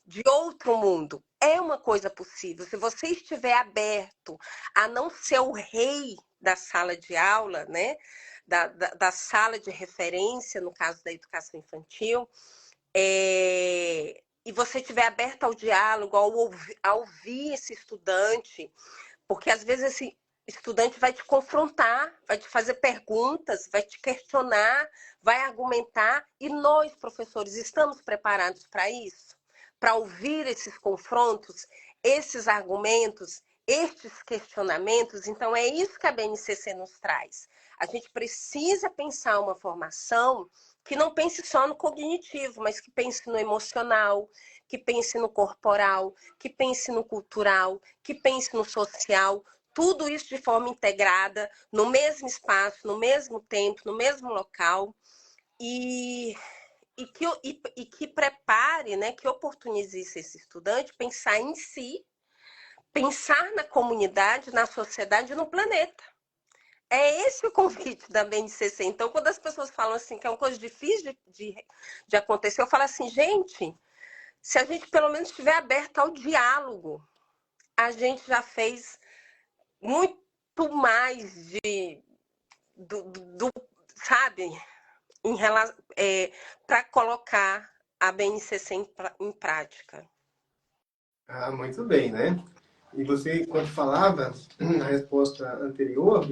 de outro mundo, é uma coisa possível. Se você estiver aberto a não ser o rei da sala de aula, né? Da sala de referência, no caso da educação infantil, e você estiver aberto ao diálogo, a ouvir esse estudante, porque às vezes esse estudante vai te confrontar, vai te fazer perguntas, vai te questionar, vai argumentar, e nós, professores, estamos preparados para isso? Para ouvir esses confrontos, esses argumentos, estes questionamentos? Então, é isso que a BNCC nos traz. A gente precisa pensar uma formação que não pense só no cognitivo, mas que pense no emocional, que pense no corporal, que pense no cultural, que pense no social, tudo isso de forma integrada, no mesmo espaço, no mesmo tempo, no mesmo local, e que prepare, né, que oportunize esse estudante pensar em si, pensar na comunidade, na sociedade e no planeta. É esse o convite da BNCC. Então, quando as pessoas falam assim que é uma coisa difícil de acontecer, eu falo assim, gente, se a gente pelo menos estiver aberto ao diálogo, a gente já fez muito mais do sabe, para colocar a BNCC em prática. Ah, muito bem, né? E você, quando falava na resposta anterior,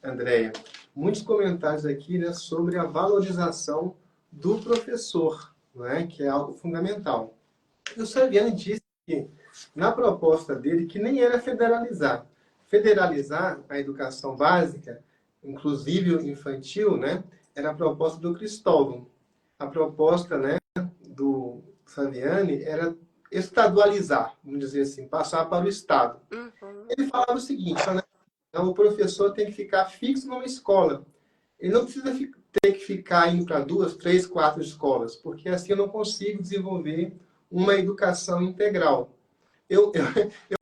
Andréia, muitos comentários aqui, né, sobre a valorização do professor, não é? Que é algo fundamental. E o Saviani disse que, na proposta dele, que nem era federalizar. Federalizar a educação básica, inclusive infantil, né, era a proposta do Cristóvão. A proposta, né, do Saviani era estadualizar, vamos dizer assim, passar para o Estado. Uhum. Ele falava o seguinte, né, então, o professor tem que ficar fixo numa escola. Ele não precisa ter que ficar indo para 2, 3, 4 escolas, porque assim eu não consigo desenvolver uma educação integral. Eu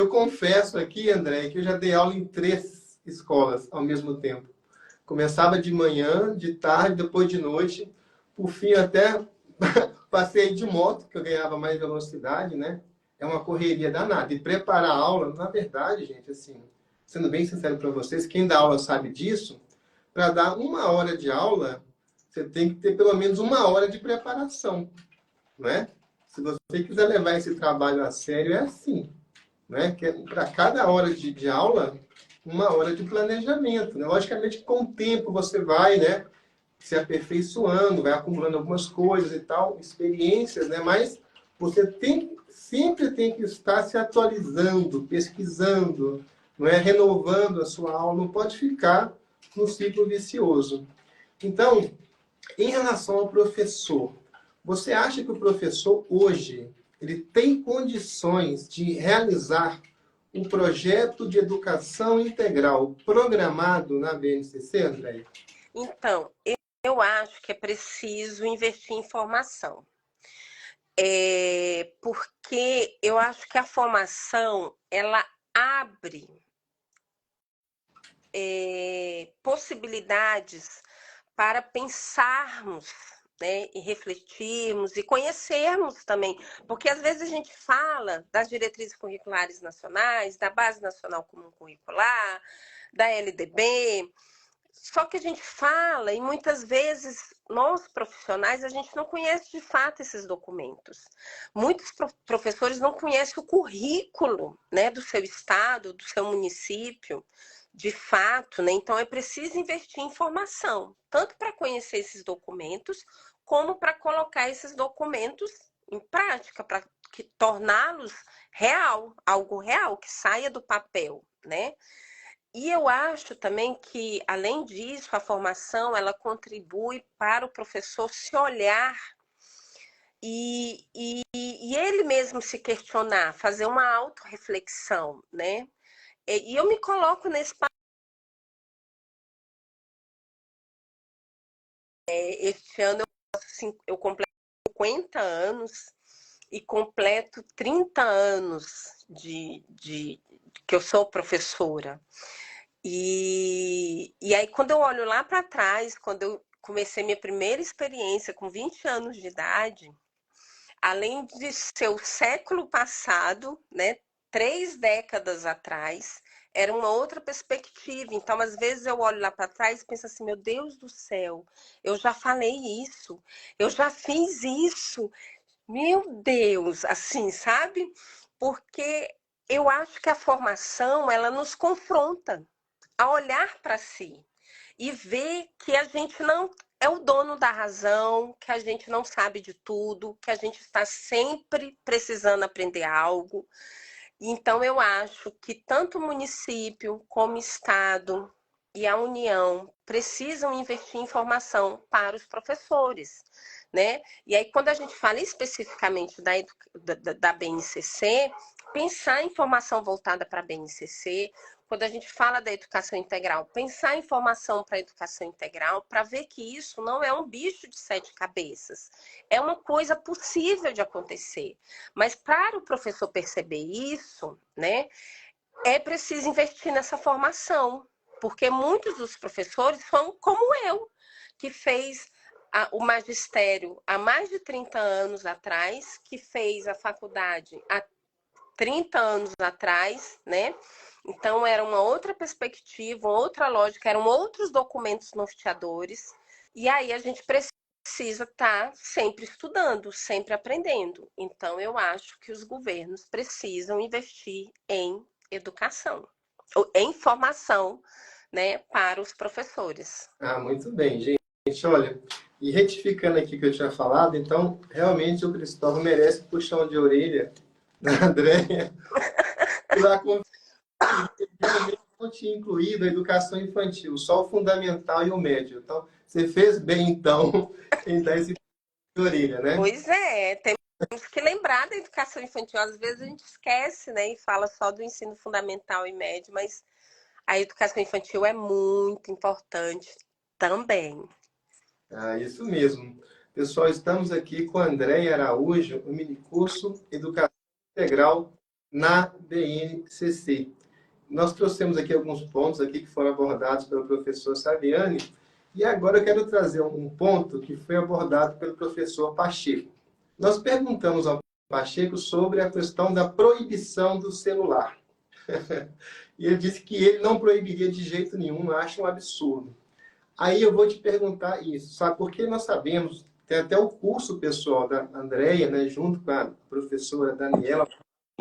confesso aqui, André, que eu já dei aula em 3 escolas ao mesmo tempo. Começava de manhã, de tarde, depois de noite. Por fim, até passei de moto, que eu ganhava mais velocidade, né? É uma correria danada. E preparar a aula, na verdade, gente, assim, sendo bem sincero para vocês, quem dá aula sabe disso, para dar 1 hora de aula, você tem que ter pelo menos 1 hora de preparação, não é? Se você quiser levar esse trabalho a sério, é assim, né? Que para cada hora de aula, 1 hora de planejamento, né? Logicamente, com o tempo você vai, né, se aperfeiçoando, vai acumulando algumas coisas e tal, experiências, né? Mas você sempre tem que estar se atualizando, pesquisando, não é? Renovando a sua aula, não pode ficar no ciclo vicioso. Então, em relação ao professor, você acha que o professor hoje ele tem condições de realizar um projeto de educação integral programado na BNCC, André? Então, eu acho que é preciso investir em formação. Porque eu acho que a formação, ela abre possibilidades para pensarmos, né, e refletirmos e conhecermos também, porque às vezes a gente fala das diretrizes curriculares nacionais, da Base Nacional Comum Curricular, da LDB, Só que a gente fala, e muitas vezes nós profissionais, a gente não conhece de fato esses documentos. Muitos professores não conhecem o currículo, né, do seu estado, do seu município, de fato, né? Então é preciso investir em formação, tanto para conhecer esses documentos, como para colocar esses documentos em prática, para torná-los real, algo real, que saia do papel, né? E eu acho também que, além disso, a formação ela contribui para o professor se olhar e ele mesmo se questionar, fazer uma autorreflexão, né? E eu me coloco nesse papel. Este ano eu completo 50 anos e completo 30 anos que eu sou professora. E aí, quando eu olho lá para trás, quando eu comecei minha primeira experiência com 20 anos de idade, além de ser o século passado, né, 3 décadas atrás, era uma outra perspectiva. Então, às vezes eu olho lá para trás e penso assim, meu Deus do céu, eu já falei isso, eu já fiz isso, meu Deus, assim, sabe? Porque eu acho que a formação, ela nos confronta a olhar para si e ver que a gente não é o dono da razão, que a gente não sabe de tudo, que a gente está sempre precisando aprender algo. Então, eu acho que tanto o município como o Estado e a União precisam investir em formação para os professores, né? E aí, quando a gente fala especificamente da BNCC, pensar em formação voltada para a BNCC, quando a gente fala da educação integral, pensar em formação para a educação integral, para ver que isso não é um bicho de 7 cabeças, é uma coisa possível de acontecer. Mas para o professor perceber isso, né, é preciso investir nessa formação, porque muitos dos professores são como eu, que fez o magistério há mais de 30 anos atrás, que fez a faculdade há 30 anos atrás, né? Então era uma outra perspectiva, uma outra lógica, eram outros documentos norteadores, e aí a gente precisa estar sempre estudando, sempre aprendendo. Então eu acho que os governos precisam investir em educação, ou em formação, né, para os professores. Ah, muito bem, gente. Olha, e retificando aqui o que eu tinha falado, então, realmente o Cristóvão merece um puxão de orelha da Andréia pela conferência que realmente não tinha incluído a educação infantil, só o fundamental e o médio. Então, você fez bem, então, em dar esse puxão de orelha, né? Pois é, temos que lembrar da educação infantil. Às vezes a gente esquece, né, e fala só do ensino fundamental e médio, mas a educação infantil é muito importante também. Ah, isso mesmo. Pessoal, estamos aqui com a Andréia Araújo, o minicurso Educação Integral na BNCC. Nós trouxemos aqui alguns pontos aqui que foram abordados pelo professor Saviani, e agora eu quero trazer um ponto que foi abordado pelo professor Pacheco. Nós perguntamos ao Pacheco sobre a questão da proibição do celular. E ele disse que ele não proibiria de jeito nenhum, acha um absurdo. Aí eu vou te perguntar isso, sabe? Porque nós sabemos, tem até o curso pessoal da Andréia, né, junto com a professora Daniela,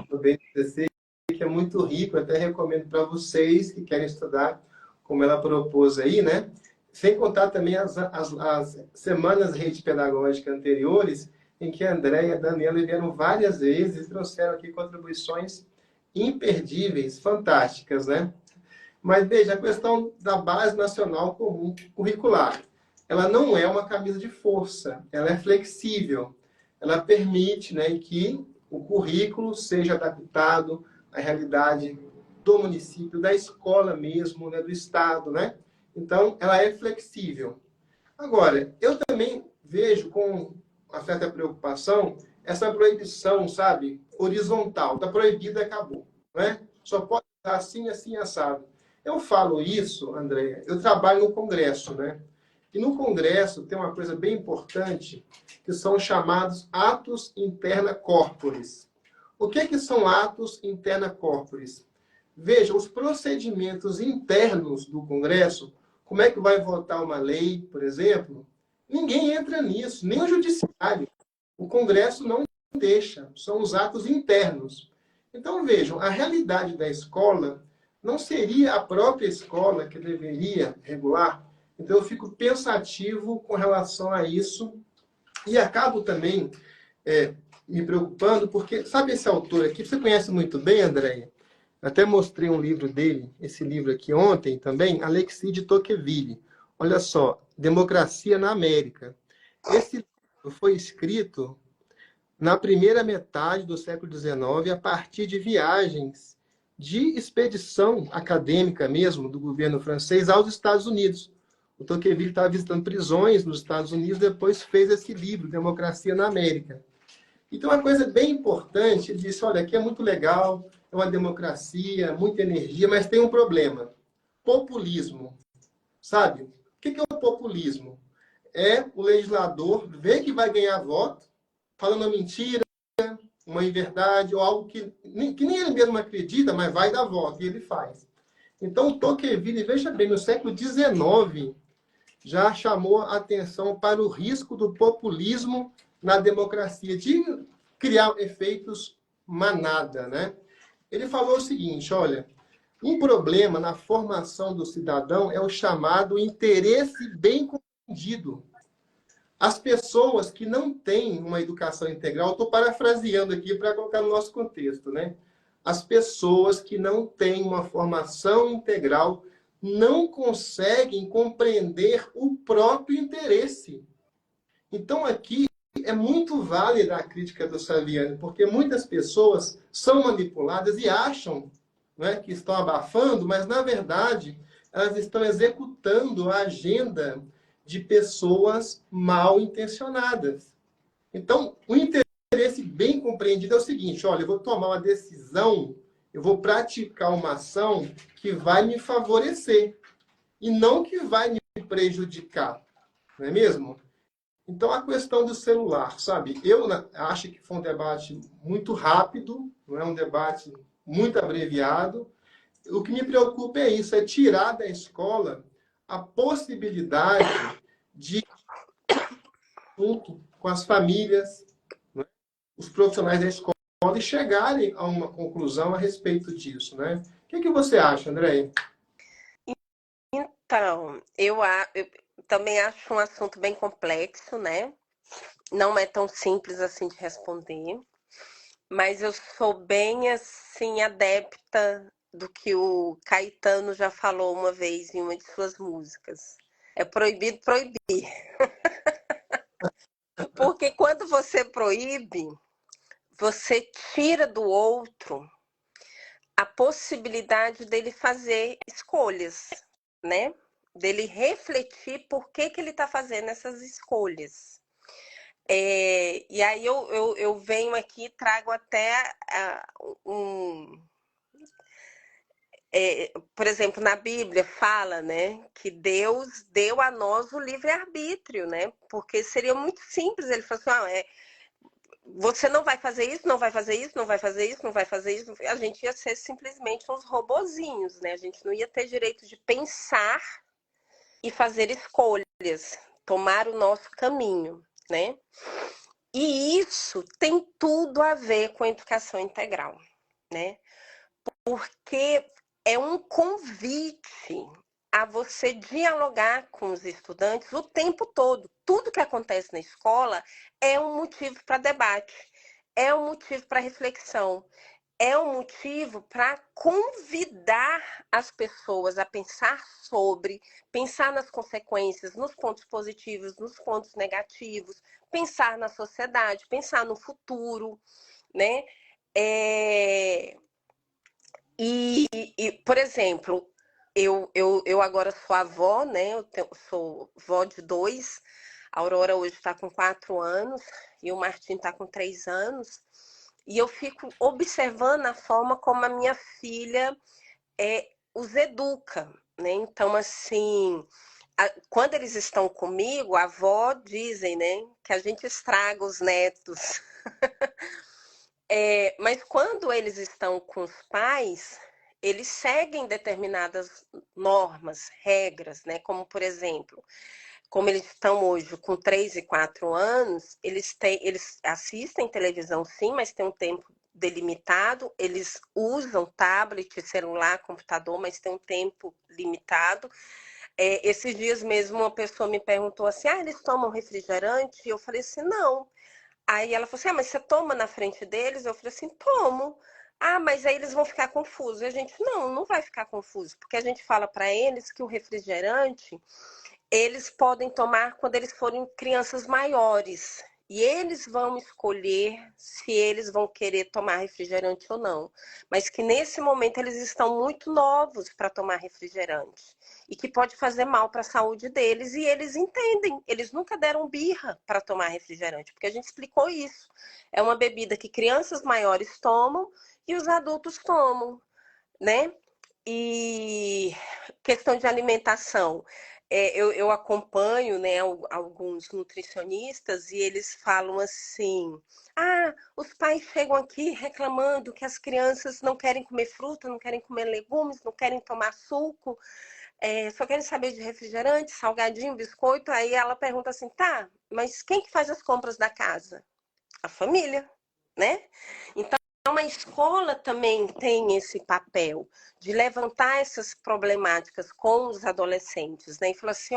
do BNCC, que é muito rico, até recomendo para vocês que querem estudar, como ela propôs aí, né? Sem contar também as semanas rede pedagógica anteriores, em que a Andréia e a Daniela vieram várias vezes e trouxeram aqui contribuições imperdíveis, fantásticas, né? Mas veja, a questão da Base Nacional Comum Curricular. Ela não é uma camisa de força, ela é flexível. Ela permite, né, que o currículo seja adaptado à realidade do município, da escola mesmo, né, do estado, né? Então, ela é flexível. Agora, eu também vejo com uma certa preocupação essa proibição, sabe, horizontal. Está proibido, acabou, né? Só pode estar assim, assim, assado. Eu falo isso, Andréia, eu trabalho no Congresso, né? E no Congresso tem uma coisa bem importante, que são chamados atos interna corporis. O que são atos interna corporis? Veja, os procedimentos internos do Congresso como é que vai votar uma lei, por exemplo. Ninguém entra nisso, nem o judiciário. O Congresso não deixa, são os atos internos. Então, vejam, a realidade da escola não seria a própria escola que deveria regular. Então, eu fico pensativo com relação a isso e acabo também me preocupando, porque, sabe esse autor aqui, você conhece muito bem, Andréia? Até mostrei um livro dele, esse livro aqui ontem também, Alexis de Tocqueville. Olha só, Democracia na América. Esse livro foi escrito na primeira metade do século XIX, a partir de viagens de expedição acadêmica mesmo do governo francês aos Estados Unidos. O Tocqueville estava visitando prisões nos Estados Unidos, depois fez esse livro, Democracia na América. Então, uma coisa bem importante, ele disse, olha, aqui é muito legal, é uma democracia, muita energia, mas tem um problema. Populismo. Sabe? O que é o populismo? É o legislador ver que vai ganhar voto, falando uma mentira, uma inverdade, ou algo que nem ele mesmo acredita, mas vai dar voto, e ele faz. Então, o Tocqueville, veja bem, no século XIX, já chamou a atenção para o risco do populismo na democracia, de criar efeitos manada, né? Ele falou o seguinte, olha, um problema na formação do cidadão é o chamado interesse bem compreendido. As pessoas que não têm uma educação integral, estou parafraseando aqui para colocar no nosso contexto, né? As pessoas que não têm uma formação integral não conseguem compreender o próprio interesse. Então, aqui é muito válida a crítica do Saviano, porque muitas pessoas são manipuladas e acham, né, que estão abafando, mas, na verdade, elas estão executando a agenda de pessoas mal intencionadas. Então, o interesse bem compreendido é o seguinte, olha, eu vou tomar uma decisão, eu vou praticar uma ação que vai me favorecer e não que vai me prejudicar, não é mesmo? Então, a questão do celular, sabe? Eu acho que foi um debate muito rápido, não é um debate muito abreviado. O que me preocupa é isso, é tirar da escola a possibilidade de, junto com as famílias, né, os profissionais da escola, e chegarem a uma conclusão a respeito disso, né? O que você acha, André? Então, eu também acho um assunto bem complexo, né? Não é tão simples assim de responder, mas eu sou bem assim adepta do que o Caetano já falou uma vez em uma de suas músicas. É proibido proibir. Porque quando você proíbe, você tira do outro a possibilidade dele fazer escolhas, né? Dele refletir por que ele está fazendo essas escolhas. E aí eu venho aqui e trago até por exemplo, na Bíblia fala, né, que Deus deu a nós o livre-arbítrio, né? Porque seria muito simples, ele falou assim, você não vai fazer isso, não vai fazer isso, não vai fazer isso, não vai fazer isso. A gente ia ser simplesmente uns robozinhos, né? A gente não ia ter direito de pensar e fazer escolhas, tomar o nosso caminho, né? E isso tem tudo a ver com a educação integral, né? Porque é um convite a você dialogar com os estudantes o tempo todo. Tudo que acontece na escola é um motivo para debate, é um motivo para reflexão, é um motivo para convidar as pessoas a pensar sobre, pensar nas consequências, nos pontos positivos, nos pontos negativos, pensar na sociedade, pensar no futuro, né? É... Por exemplo, eu agora sou avó, né? Sou vó de dois. A Aurora hoje está com 4 anos e o Martim está com 3 anos. E eu fico observando a forma como a minha filha os educa, né? Então, assim, quando eles estão comigo, a avó dizem, né, que a gente estraga os netos. Mas quando eles estão com os pais, eles seguem determinadas normas, regras, né? Como, por exemplo, como eles estão hoje com 3 e 4 anos, eles assistem televisão sim, mas tem um tempo delimitado, eles usam tablet, celular, computador, mas tem um tempo limitado. Esses dias mesmo uma pessoa me perguntou assim, eles tomam refrigerante? E eu falei assim, não. Aí ela falou assim, mas você toma na frente deles? Eu falei assim, tomo. Mas aí eles vão ficar confusos. E a gente, não vai ficar confuso, porque a gente fala para eles que o refrigerante eles podem tomar quando eles forem crianças maiores. E eles vão escolher se eles vão querer tomar refrigerante ou não. Mas que nesse momento eles estão muito novos para tomar refrigerante. E que pode fazer mal para a saúde deles. E eles entendem. Eles nunca deram birra para tomar refrigerante. Porque a gente explicou isso. É uma bebida que crianças maiores tomam e os adultos tomam, né? E questão de alimentação. Eu acompanho, né, alguns nutricionistas e eles falam assim: os pais chegam aqui reclamando que as crianças não querem comer fruta, não querem comer legumes, não querem tomar suco, só querem saber de refrigerante, salgadinho, biscoito. Aí ela pergunta assim: tá, mas quem que faz as compras da casa? A família, né? Então, a escola também tem esse papel de levantar essas problemáticas com os adolescentes, né? E falar assim,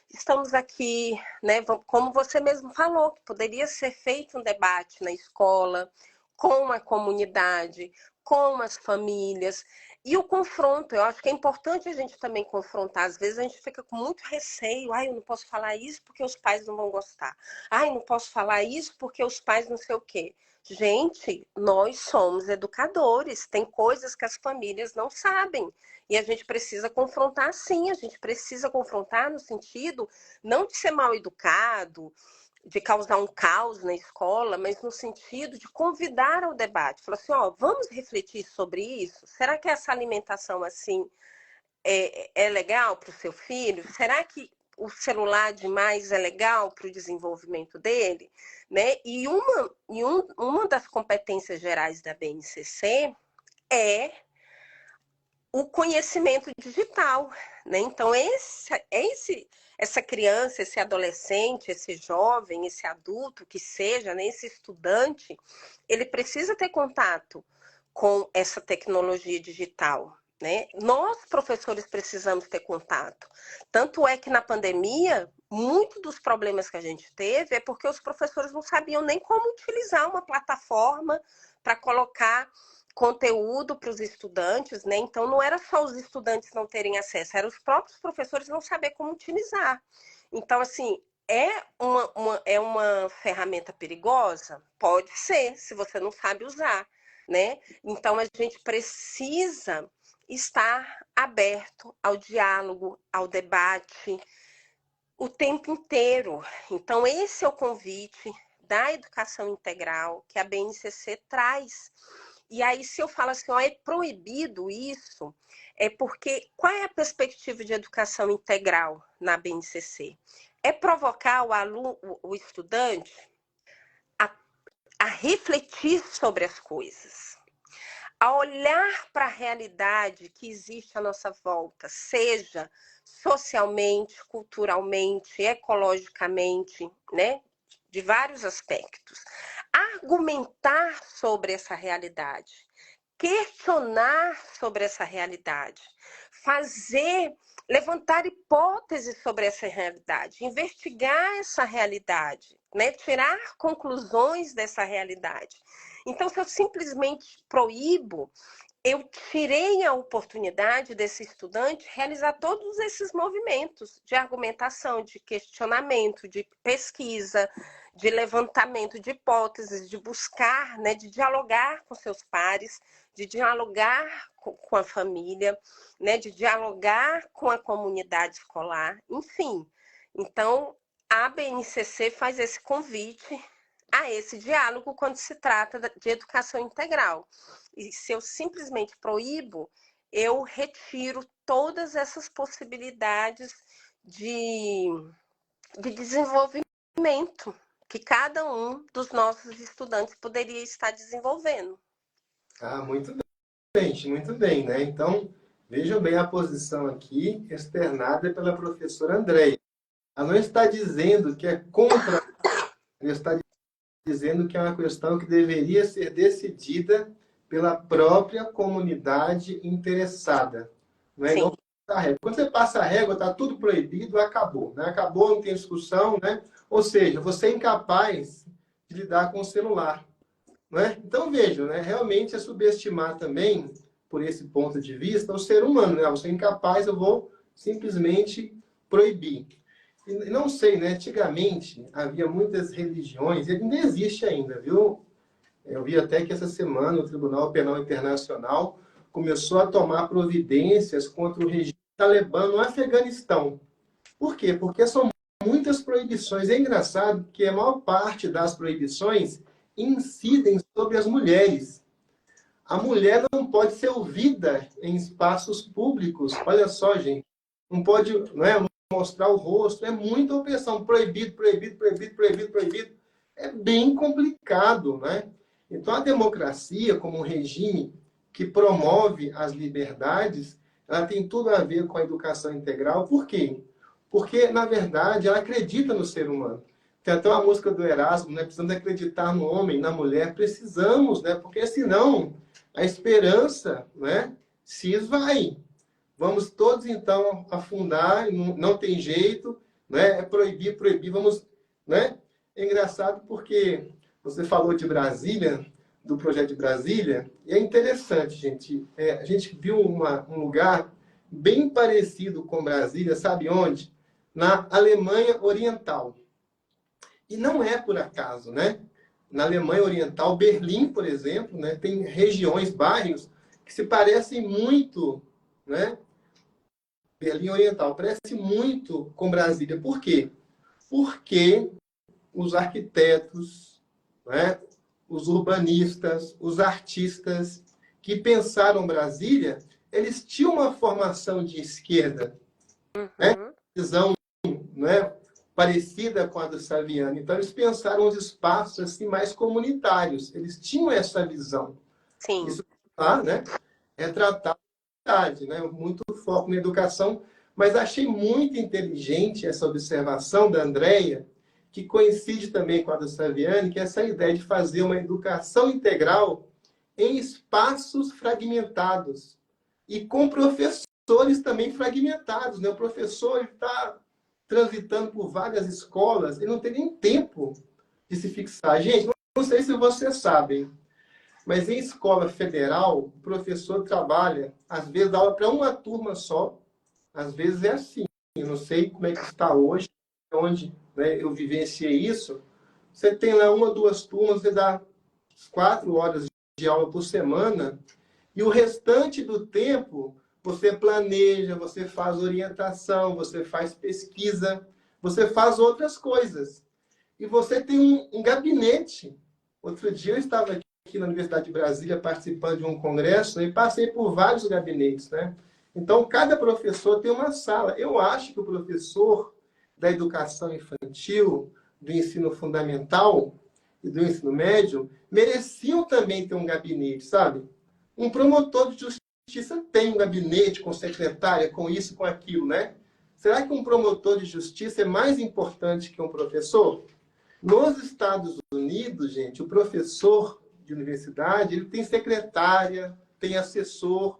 estamos aqui, né? Como você mesmo falou, que poderia ser feito um debate na escola, com a comunidade, com as famílias. E o confronto, eu acho que é importante a gente também confrontar. Às vezes a gente fica com muito receio. Eu não posso falar isso porque os pais não vão gostar. Não posso falar isso porque os pais não sei o quê. Gente, nós somos educadores, tem coisas que as famílias não sabem. E a gente precisa confrontar sim, a gente precisa confrontar no sentido não de ser mal educado, de causar um caos na escola, mas no sentido de convidar ao debate. Falar assim, vamos refletir sobre isso? Será que essa alimentação assim é legal para o seu filho? Será que o celular demais é legal para o desenvolvimento dele? Né? E uma das competências gerais da BNCC é o conhecimento digital. Né? Então, essa criança, esse adolescente, esse jovem, esse adulto que seja, né, esse estudante, ele precisa ter contato com essa tecnologia digital. Né? Nós, professores, precisamos ter contato. Tanto é que na pandemia, muito dos problemas que a gente teve é porque os professores não sabiam nem como utilizar uma plataforma para colocar conteúdo para os estudantes, né? Então não era só os estudantes não terem acesso, eram os próprios professores não saber como utilizar. Então, assim, é uma ferramenta perigosa? Pode ser, se você não sabe usar, né? Então a gente precisa estar aberto ao diálogo, ao debate, o tempo inteiro. Então, esse é o convite da educação integral que a BNCC traz. E aí, se eu falo assim, é proibido isso, é porque qual é a perspectiva de educação integral na BNCC? É provocar o aluno, o estudante a, a refletir sobre as coisas, a olhar para a realidade que existe à nossa volta, seja socialmente, culturalmente, ecologicamente, né? De vários aspectos. Argumentar sobre essa realidade, questionar sobre essa realidade, levantar hipóteses sobre essa realidade, investigar essa realidade, né? Tirar conclusões dessa realidade. Então, se eu simplesmente proíbo, eu tirei a oportunidade desse estudante realizar todos esses movimentos de argumentação, de questionamento, de pesquisa, de levantamento de hipóteses, de buscar, né, de dialogar com seus pares, de dialogar com a família, né, de dialogar com a comunidade escolar, enfim. Então, a BNCC faz esse convite a esse diálogo quando se trata de educação integral. E se eu simplesmente proíbo, eu retiro todas essas possibilidades de desenvolvimento que cada um dos nossos estudantes poderia estar desenvolvendo. Muito frente, muito bem, né? Então, vejam bem a posição aqui externada pela professora Andréia. Ela não está dizendo que é contra, ela está dizendo que é uma questão que deveria ser decidida pela própria comunidade interessada. Não é igual Sim, passar a régua. Quando você passa a régua, está tudo proibido, acabou. Né? Acabou, não tem discussão, né? Ou seja, você é incapaz de lidar com o celular. Não é? Então, vejam, né? Realmente é subestimar também, por esse ponto de vista, o ser humano. Né? Você é incapaz, eu vou simplesmente proibir. E não sei, né? Antigamente havia muitas religiões, e ainda existe ainda, viu? Eu vi até que essa semana o Tribunal Penal Internacional começou a tomar providências contra o regime talibã no Afeganistão. Por quê? Porque são muitas proibições. É engraçado que a maior parte das proibições incidem sobre as mulheres. A mulher não pode ser ouvida em espaços públicos. Olha só, gente. Não pode, não é, mostrar o rosto. É muita opressão. Proibido, proibido, proibido, proibido, proibido. É bem complicado, né? Então, a democracia, como um regime que promove as liberdades, ela tem tudo a ver com a educação integral. Por quê? Porque, na verdade, ela acredita no ser humano. Tem até uma música do Erasmo, né? Precisamos acreditar no homem, na mulher. Precisamos, né? Porque senão a esperança, né, se esvai. Vamos todos, então, afundar, não tem jeito, né? É proibir, proibir, vamos, né? É engraçado porque você falou de Brasília, do projeto de Brasília, e é interessante, gente. A gente viu um lugar bem parecido com Brasília, sabe onde? Na Alemanha Oriental. E não é por acaso, né? Na Alemanha Oriental, Berlim, por exemplo, né, tem regiões, bairros, que se parecem muito, né? Berlim Oriental parece muito com Brasília. Por quê? Porque os arquitetos, né, os urbanistas, os artistas que pensaram Brasília, eles tinham uma formação de esquerda, né? uhum, Visão, né, parecida com a do Saviano. Então, eles pensaram os espaços assim, mais comunitários. Eles tinham essa visão. sim, Isso tá, né? É tratar a cidade, né? Muito foco na educação. Mas achei muito inteligente essa observação da Andrea, que coincide também com a do Saviani, que é essa ideia de fazer uma educação integral em espaços fragmentados e com professores também fragmentados. Né? O professor está transitando por várias escolas, ele não tem nem tempo de se fixar. Gente, não sei se vocês sabem, mas em escola federal, o professor trabalha, às vezes, dá aula para uma turma só, às vezes é assim. Eu não sei como é que está hoje, onde, né, eu vivenciei isso. Você tem lá uma, duas turmas, você dá 4 horas de aula por semana, e o restante do tempo você planeja, você faz orientação, você faz pesquisa, você faz outras coisas. E você tem um gabinete. Outro dia eu estava aqui na Universidade de Brasília participando de um congresso e passei por vários gabinetes, né? Então, cada professor tem uma sala. Eu acho que o professor da educação infantil, do ensino fundamental e do ensino médio mereciam também ter um gabinete, sabe? Um promotor de justiça tem um gabinete com secretária, com isso, com aquilo, né? Será que um promotor de justiça é mais importante que um professor? Nos Estados Unidos, gente, o professor de universidade, ele tem secretária, tem assessor,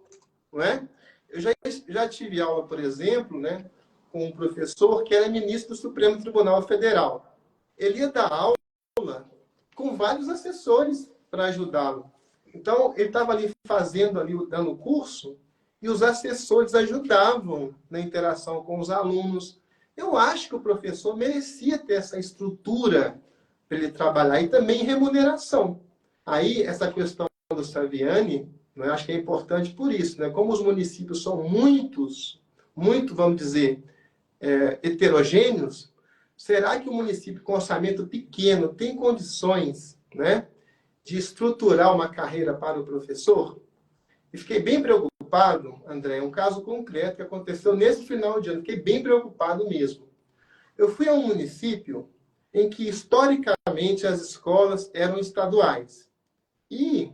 não é? Eu já tive aula, por exemplo, né, com um professor que era ministro do Supremo Tribunal Federal. Ele ia dar aula com vários assessores para ajudá-lo. Então, ele estava ali fazendo, ali, dando curso, e os assessores ajudavam na interação com os alunos. Eu acho que o professor merecia ter essa estrutura para ele trabalhar e também remuneração. Aí, essa questão do Saviani, né, acho que é importante por isso. Né? Como os municípios são muito, vamos dizer, heterogêneos, será que o município com orçamento pequeno tem condições, né, de estruturar uma carreira para o professor? E fiquei bem preocupado, André, um caso concreto que aconteceu nesse final de ano. Fiquei bem preocupado mesmo. Eu fui a um município em que, historicamente, as escolas eram estaduais. E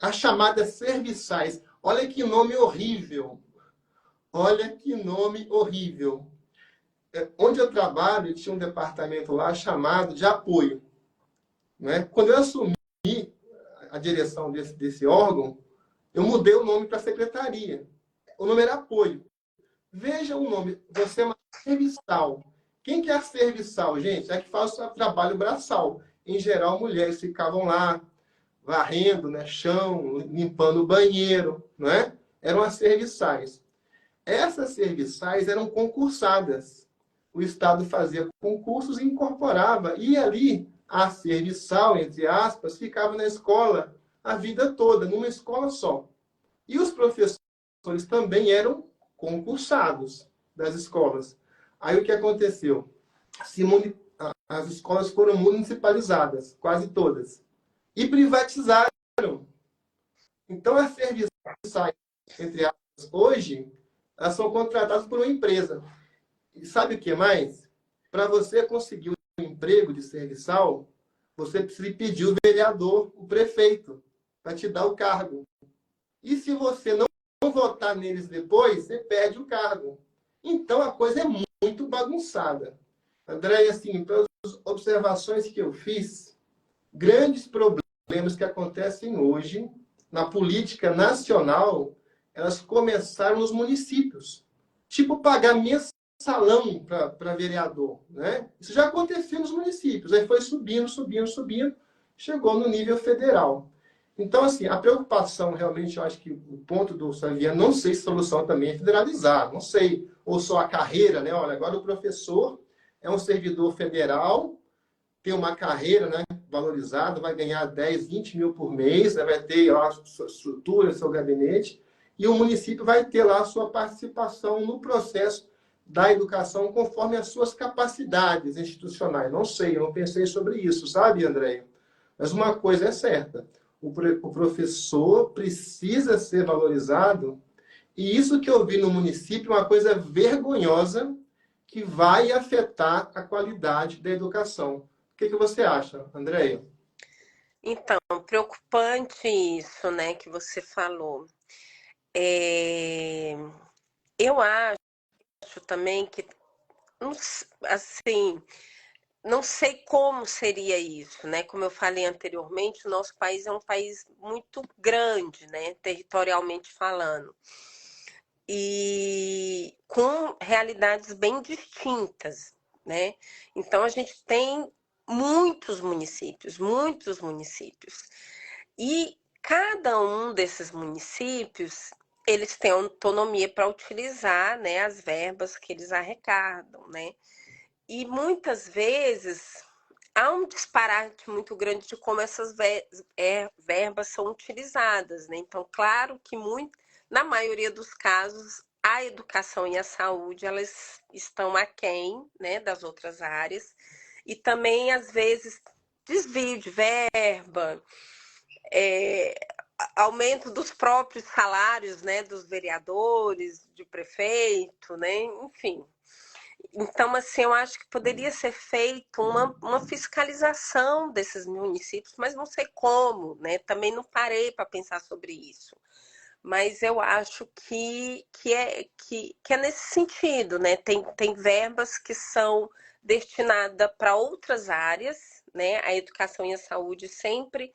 as chamadas serviçais. Olha que nome horrível. Olha que nome horrível. Onde eu trabalho, tinha um departamento lá chamado de apoio. Né? Quando eu assumi a direção desse órgão, eu mudei o nome para secretaria. O nome era apoio. Veja o nome. Você é uma serviçal. Quem que é a serviçal, gente? É que faz o trabalho braçal. Em geral, mulheres ficavam lá varrendo, né, chão, limpando o banheiro, não é? Eram as serviçais. Essas serviçais eram concursadas. O Estado fazia concursos e incorporava. E ali, a serviçal, entre aspas, ficava na escola a vida toda, numa escola só. E os professores também eram concursados das escolas. Aí o que aconteceu? As escolas foram municipalizadas, quase todas, e privatizaram. Então, as serviçais, entre aspas, hoje, elas são contratadas por uma empresa. E sabe o que mais? Para você conseguir um emprego de serviçal, você precisa pedir o vereador, o prefeito, para te dar o cargo. E se você não votar neles depois, você perde o cargo. Então, a coisa é muito bagunçada. André, assim, pelas observações que eu fiz, grandes problemas que acontecem hoje na política nacional, elas começaram nos municípios. Tipo, pagar mensalão para vereador. Né? Isso já acontecia nos municípios. Aí foi subindo, subindo, subindo, chegou no nível federal. Então, assim, a preocupação, realmente, eu acho que o ponto do Saviano, não sei se a solução também é federalizar, não sei, ou só a carreira, né? Olha, agora o professor é um servidor federal, tem uma carreira, né, valorizada, vai ganhar 10, 20 mil por mês, né, vai ter lá a sua estrutura, seu gabinete, e o município vai ter lá a sua participação no processo da educação conforme as suas capacidades institucionais. Não sei, eu não pensei sobre isso, sabe, André? Mas uma coisa é certa, o professor precisa ser valorizado, e isso que eu vi no município é uma coisa vergonhosa que vai afetar a qualidade da educação. O que você acha, Andréia? Então, preocupante isso, né, que você falou. É, eu acho também que, assim, não sei como seria isso, né? Como eu falei anteriormente, o nosso país é um país muito grande, né, territorialmente falando, e com realidades bem distintas, né? Então a gente tem muitos municípios. E cada um desses municípios, eles têm autonomia para utilizar, né, as verbas que eles arrecadam, né? E muitas vezes há um disparate muito grande de como essas verbas são utilizadas, né? Então, claro que na maioria dos casos, a educação e a saúde, elas estão aquém, né, das outras áreas. E também, às vezes, desvio de verba, é, aumento dos próprios salários, né, dos vereadores, de prefeito, né, enfim. Então, assim, eu acho que poderia ser feito uma fiscalização desses municípios, mas não sei como, né? Também não parei para pensar sobre isso. Mas eu acho que é nesse sentido, né? Tem verbas que são destinadas para outras áreas, né? A educação e a saúde sempre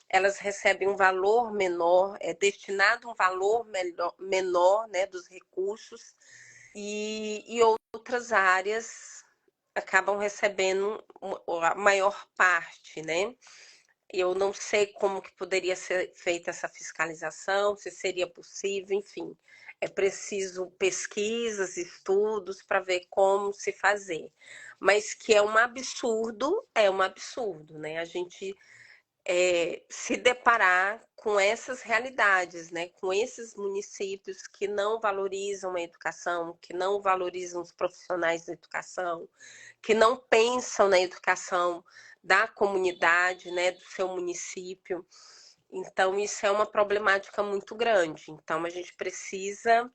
elas recebem um valor menor, é destinado um valor menor, né, dos recursos, e outras áreas acabam recebendo a maior parte, né? Eu não sei como que poderia ser feita essa fiscalização, se seria possível, enfim. É preciso pesquisas, estudos para ver como se fazer. Mas que é um absurdo, né? A gente se deparar com essas realidades, né? Com esses municípios que não valorizam a educação, que não valorizam os profissionais da educação, que não pensam na educação da comunidade, né, do seu município. Então, isso é uma problemática muito grande. Então, a gente precisa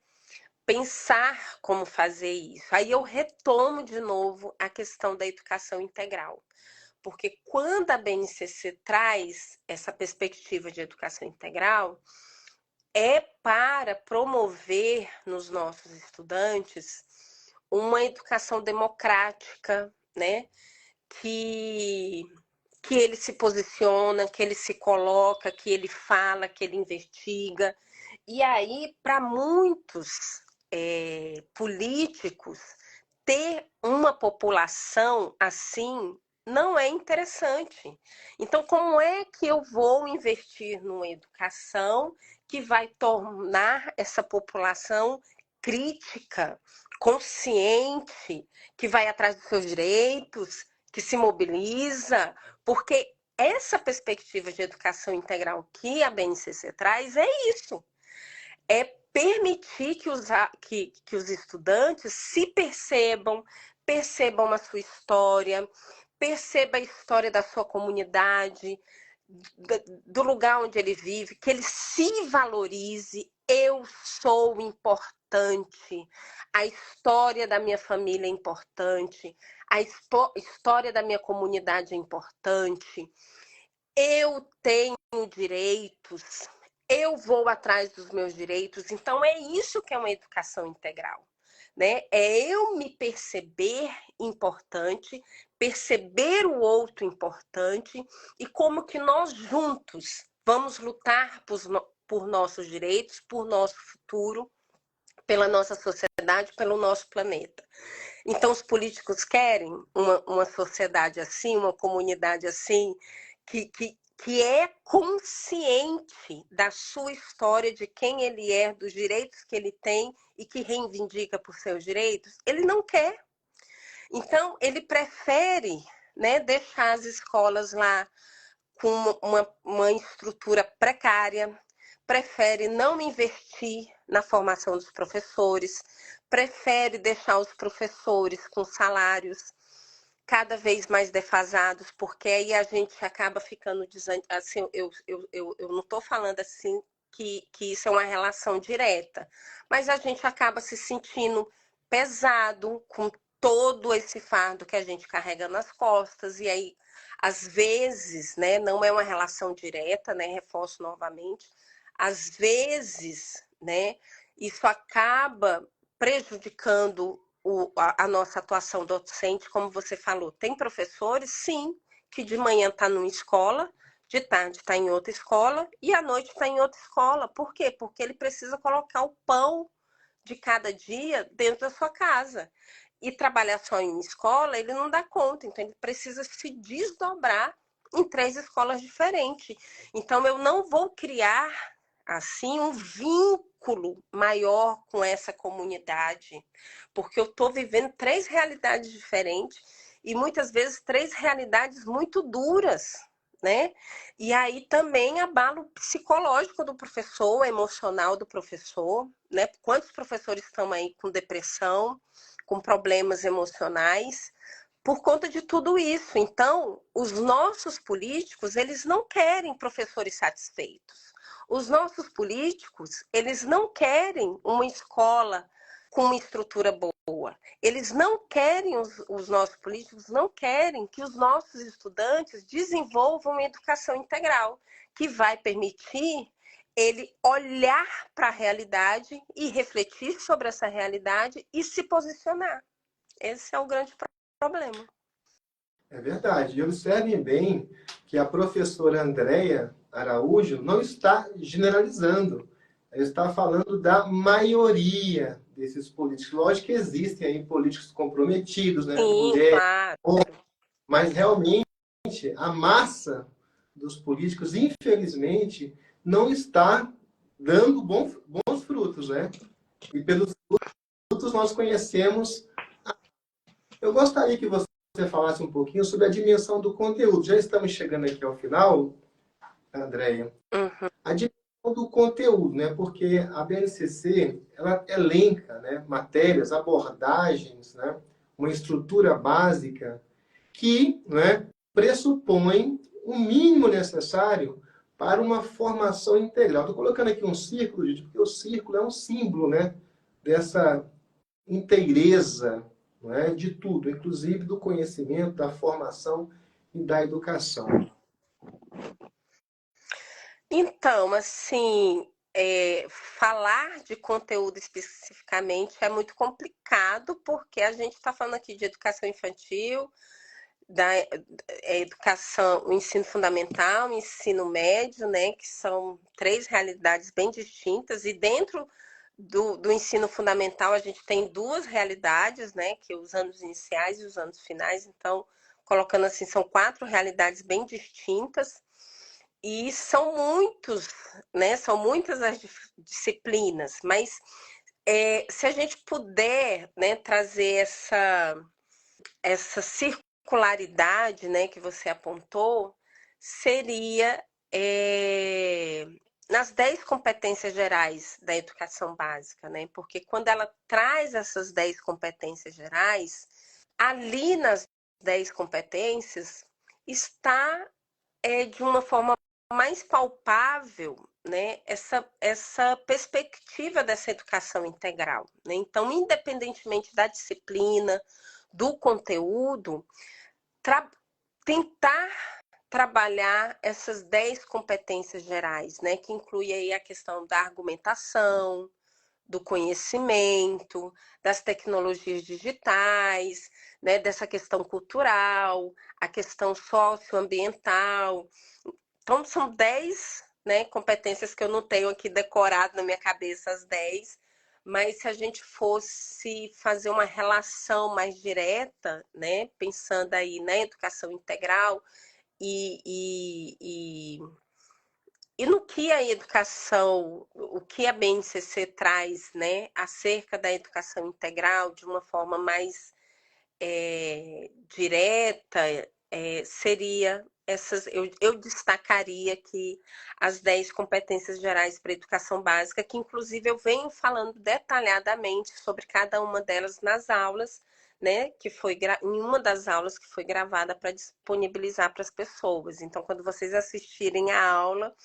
pensar como fazer isso. Aí eu retomo de novo a questão da educação integral. porque quando a BNCC traz essa perspectiva de educação integral, é para promover nos nossos estudantes uma educação democrática, né? Que, que ele se posiciona, que ele se coloca, que ele fala, que ele investiga. E aí, para muitos políticos, ter uma população assim não é interessante. Então, como é que eu vou investir numa educação que vai tornar essa população crítica, consciente, que vai atrás dos seus direitos, que se mobiliza? Porque essa perspectiva de educação integral que a BNCC traz é isso. É permitir que os estudantes se percebam, percebam a sua história, perceba a história da sua comunidade, do lugar onde ele vive, que ele se valorize. Eu sou importante, a história da minha família é importante, a história da minha comunidade é importante, eu tenho direitos, eu vou atrás dos meus direitos. Então, é isso que é uma educação integral, né? É eu me perceber importante, perceber o outro importante e como que nós juntos vamos lutar por nossos direitos, por nosso futuro, pela nossa sociedade, pelo nosso planeta. Então, os políticos querem uma sociedade assim, uma comunidade assim, que é consciente da sua história, de quem ele é, dos direitos que ele tem e que reivindica por seus direitos. Ele não quer. Então, ele prefere, né, deixar as escolas lá com uma estrutura precária, prefere não investir na formação dos professores, prefere deixar os professores com salários cada vez mais defasados, porque aí a gente acaba ficando assim, eu não estou falando assim que isso é uma relação direta, mas a gente acaba se sentindo pesado com todo esse fardo que a gente carrega nas costas, e aí, às vezes, né, não é uma relação direta, né, reforço novamente, às vezes, né, isso acaba prejudicando a nossa atuação docente, como você falou. Tem professores, sim, que de manhã está numa escola, de tarde está em outra escola e à noite está em outra escola. Por quê? Porque ele precisa colocar o pão de cada dia dentro da sua casa. E trabalhar só em uma escola, ele não dá conta. Então, ele precisa se desdobrar em 3 escolas diferentes. Então, eu não vou criar, assim, um vínculo maior com essa comunidade, porque eu estou vivendo 3 realidades diferentes e muitas vezes 3 realidades muito duras, né? E aí também abala o psicológico do professor, o emocional do professor, né? Quantos professores estão aí com depressão, com problemas emocionais, por conta de tudo isso? Então, os nossos políticos, eles não querem professores satisfeitos. Os nossos políticos, eles não querem uma escola com uma estrutura boa. Eles não querem, os nossos políticos não querem que os nossos estudantes desenvolvam uma educação integral, que vai permitir ele olhar para a realidade e refletir sobre essa realidade e se posicionar. Esse é o grande problema. É verdade. E observem bem que a professora Andréia Araújo não está generalizando. Ela está falando da maioria desses políticos. Lógico que existem aí políticos comprometidos, né? Sim, Mulheres, claro. mas realmente a massa dos políticos, infelizmente, não está dando bons frutos, né? E pelos frutos nós conhecemos. Eu gostaria que você falasse um pouquinho sobre a dimensão do conteúdo. Já estamos chegando aqui ao final, Andréia. Uhum. A dimensão do conteúdo, né? Porque a BNCC, ela elenca, né, matérias, abordagens, né, uma estrutura básica que, né, pressupõe o mínimo necessário para uma formação integral. Estou colocando aqui um círculo, gente, porque o círculo é um símbolo, né, dessa inteireza, não é, de tudo, inclusive do conhecimento, da formação e da educação? Então, assim, falar de conteúdo especificamente é muito complicado, porque a gente está falando aqui de educação infantil, da educação, o ensino fundamental, o ensino médio, né, que são três realidades bem distintas, e dentro do ensino fundamental a gente tem duas realidades, né, que é os anos iniciais e os anos finais, então, colocando assim, são quatro realidades bem distintas, e são muitos, né, são muitas as disciplinas, mas se a gente puder, né, trazer essa circularidade, né, que você apontou, seria nas 10 competências gerais da educação básica, né? Porque quando ela traz essas 10 competências gerais, ali nas 10 competências está de uma forma mais palpável, né, essa perspectiva dessa educação integral, né? Então, independentemente da disciplina, do conteúdo, tentar trabalhar essas 10 competências gerais, né, que inclui aí a questão da argumentação, do conhecimento, das tecnologias digitais, né, dessa questão cultural, a questão socioambiental. Então, são 10, né, competências que eu não tenho aqui decorado na minha cabeça, as 10, mas se a gente fosse fazer uma relação mais direta, né, pensando aí na educação integral e, e, e, e no que a educação, o que a BNCC traz, né, acerca da educação integral de uma forma mais direta, seria essas, eu destacaria aqui as 10 competências gerais para a educação básica, que inclusive eu venho falando detalhadamente sobre cada uma delas nas aulas, né, que foi em uma das aulas que foi gravada para disponibilizar para as pessoas. Então, quando vocês assistirem a aula,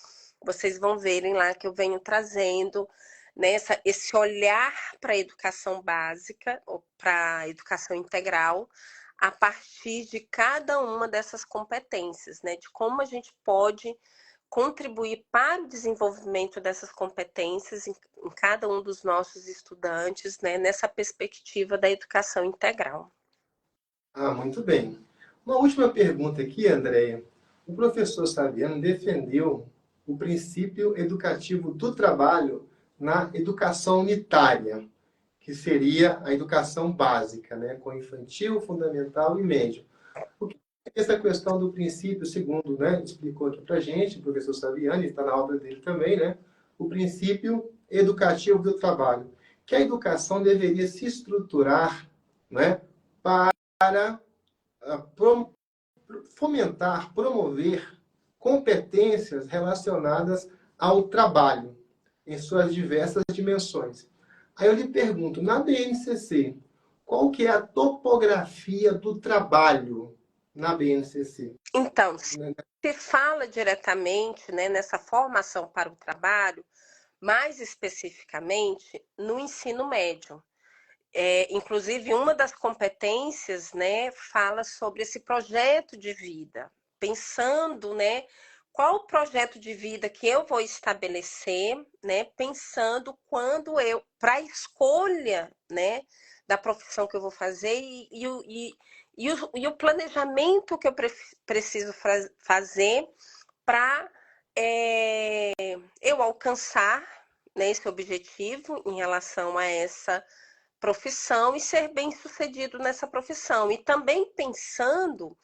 vocês vão verem lá que eu venho trazendo, né, esse olhar para a educação básica, ou para a educação integral, a partir de cada uma dessas competências, né, de como a gente pode contribuir para o desenvolvimento dessas competências em cada um dos nossos estudantes, né, nessa perspectiva da educação integral. Ah, muito bem. Uma última pergunta aqui, Andréia. O professor Saviano defendeu o princípio educativo do trabalho na educação unitária, que seria a educação básica, né, com infantil, fundamental e médio. O que é essa questão do princípio, segundo, né, explicou aqui para a gente, o professor Saviani, está na obra dele também, né, o princípio educativo do trabalho, que a educação deveria se estruturar, né, para fomentar, promover competências relacionadas ao trabalho, em suas diversas dimensões. Aí eu lhe pergunto, na BNCC, qual que é a topografia do trabalho na BNCC? Então, se fala diretamente, né, nessa formação para o trabalho, mais especificamente no ensino médio. Inclusive, uma das competências, né, fala sobre esse projeto de vida, pensando, né, qual o projeto de vida que eu vou estabelecer, né, pensando quando para a escolha, né, da profissão que eu vou fazer e o planejamento que eu preciso fazer para eu alcançar, né, esse objetivo em relação a essa profissão e ser bem-sucedido nessa profissão. E também pensando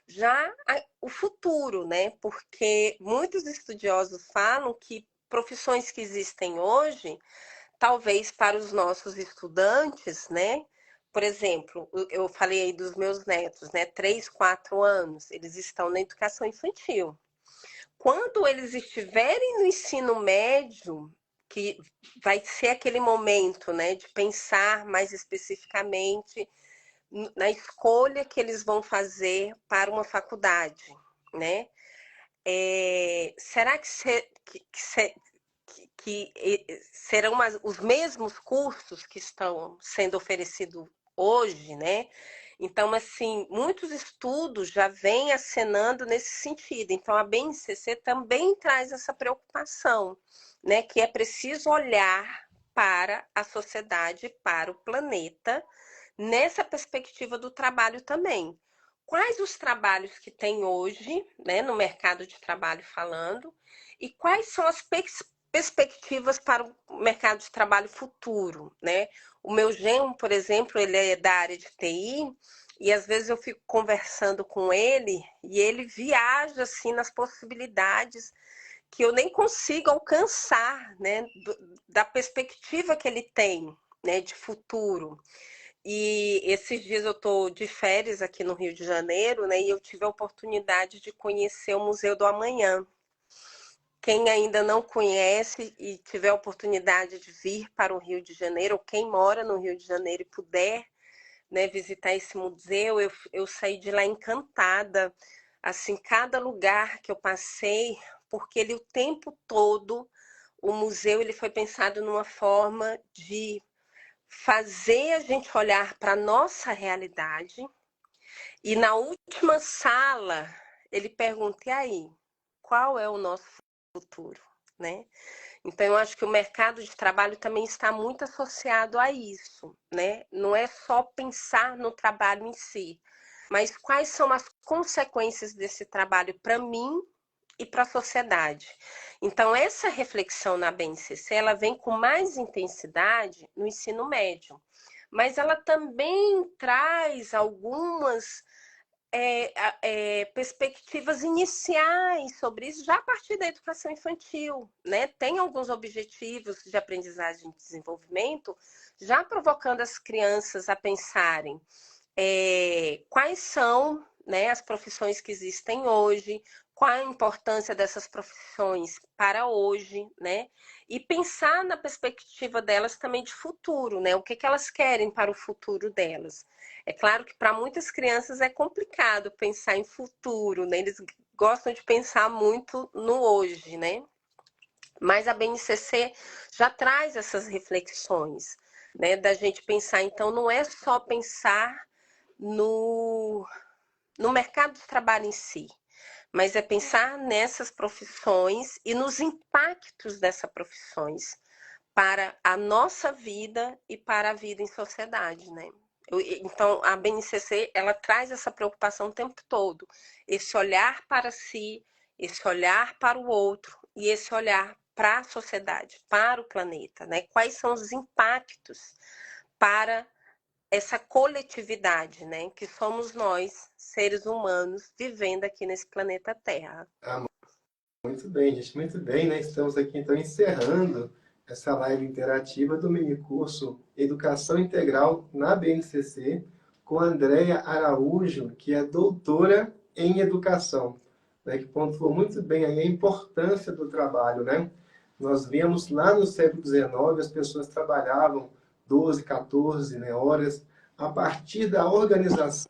já o futuro, né? Porque muitos estudiosos falam que profissões que existem hoje, talvez para os nossos estudantes, né? Por exemplo, eu falei aí dos meus netos, né? 3, 4 anos, eles estão na educação infantil. Quando eles estiverem no ensino médio, que vai ser aquele momento, né, de pensar mais especificamente na escolha que eles vão fazer para uma faculdade, né? Será que serão os mesmos cursos que estão sendo oferecidos hoje, né? Então, assim, muitos estudos já vêm acenando nesse sentido. Então, a BNCC também traz essa preocupação, né, que é preciso olhar para a sociedade, para o planeta, nessa perspectiva do trabalho também. Quais os trabalhos que tem hoje, né, no mercado de trabalho falando, e quais são as perspectivas para o mercado de trabalho futuro, né? O meu genro, por exemplo, ele é da área de TI, e às vezes eu fico conversando com ele e ele viaja assim nas possibilidades que eu nem consigo alcançar, né, da perspectiva que ele tem, né, de futuro. E esses dias eu estou de férias aqui no Rio de Janeiro, né, e eu tive a oportunidade de conhecer o Museu do Amanhã. Quem ainda não conhece e tiver a oportunidade de vir para o Rio de Janeiro, ou quem mora no Rio de Janeiro e puder, né, visitar esse museu, eu saí de lá encantada. Assim, cada lugar que eu passei, porque ele o tempo todo, o museu ele foi pensado numa forma de fazer a gente olhar para a nossa realidade. E na última sala, ele pergunta, e aí, qual é o nosso futuro, né? Então, eu acho que o mercado de trabalho também está muito associado a isso, né? Não é só pensar no trabalho em si, mas quais são as consequências desse trabalho para mim e para a sociedade. Então, essa reflexão na BNCC, ela vem com mais intensidade no ensino médio, mas ela também traz algumas perspectivas iniciais sobre isso já a partir da educação infantil, né? Tem alguns objetivos de aprendizagem e desenvolvimento já provocando as crianças a pensarem quais são, né, as profissões que existem hoje, qual a importância dessas profissões para hoje, né? E pensar na perspectiva delas também de futuro, né? O que elas querem para o futuro delas. É claro que para muitas crianças é complicado pensar em futuro, né? Eles gostam de pensar muito no hoje, né? Mas a BNCC já traz essas reflexões, né? Da gente pensar, então, não é só pensar no, no mercado de trabalho em si, mas é pensar nessas profissões e nos impactos dessas profissões para a nossa vida e para a vida em sociedade, né? Então, a BNCC, ela traz essa preocupação o tempo todo, esse olhar para si, esse olhar para o outro e esse olhar para a sociedade, para o planeta, né? Quais são os impactos para essa coletividade, né? Que somos nós, seres humanos, vivendo aqui nesse planeta Terra. Ah, muito bem, gente, muito bem, né? Estamos aqui então encerrando essa live interativa do minicurso Educação Integral na BNCC com a Andréia Araújo, que é doutora em educação, né? Que pontuou muito bem aí a importância do trabalho, né? Nós vemos lá no século XIX as pessoas trabalhavam 12, 14, né, horas a partir da organização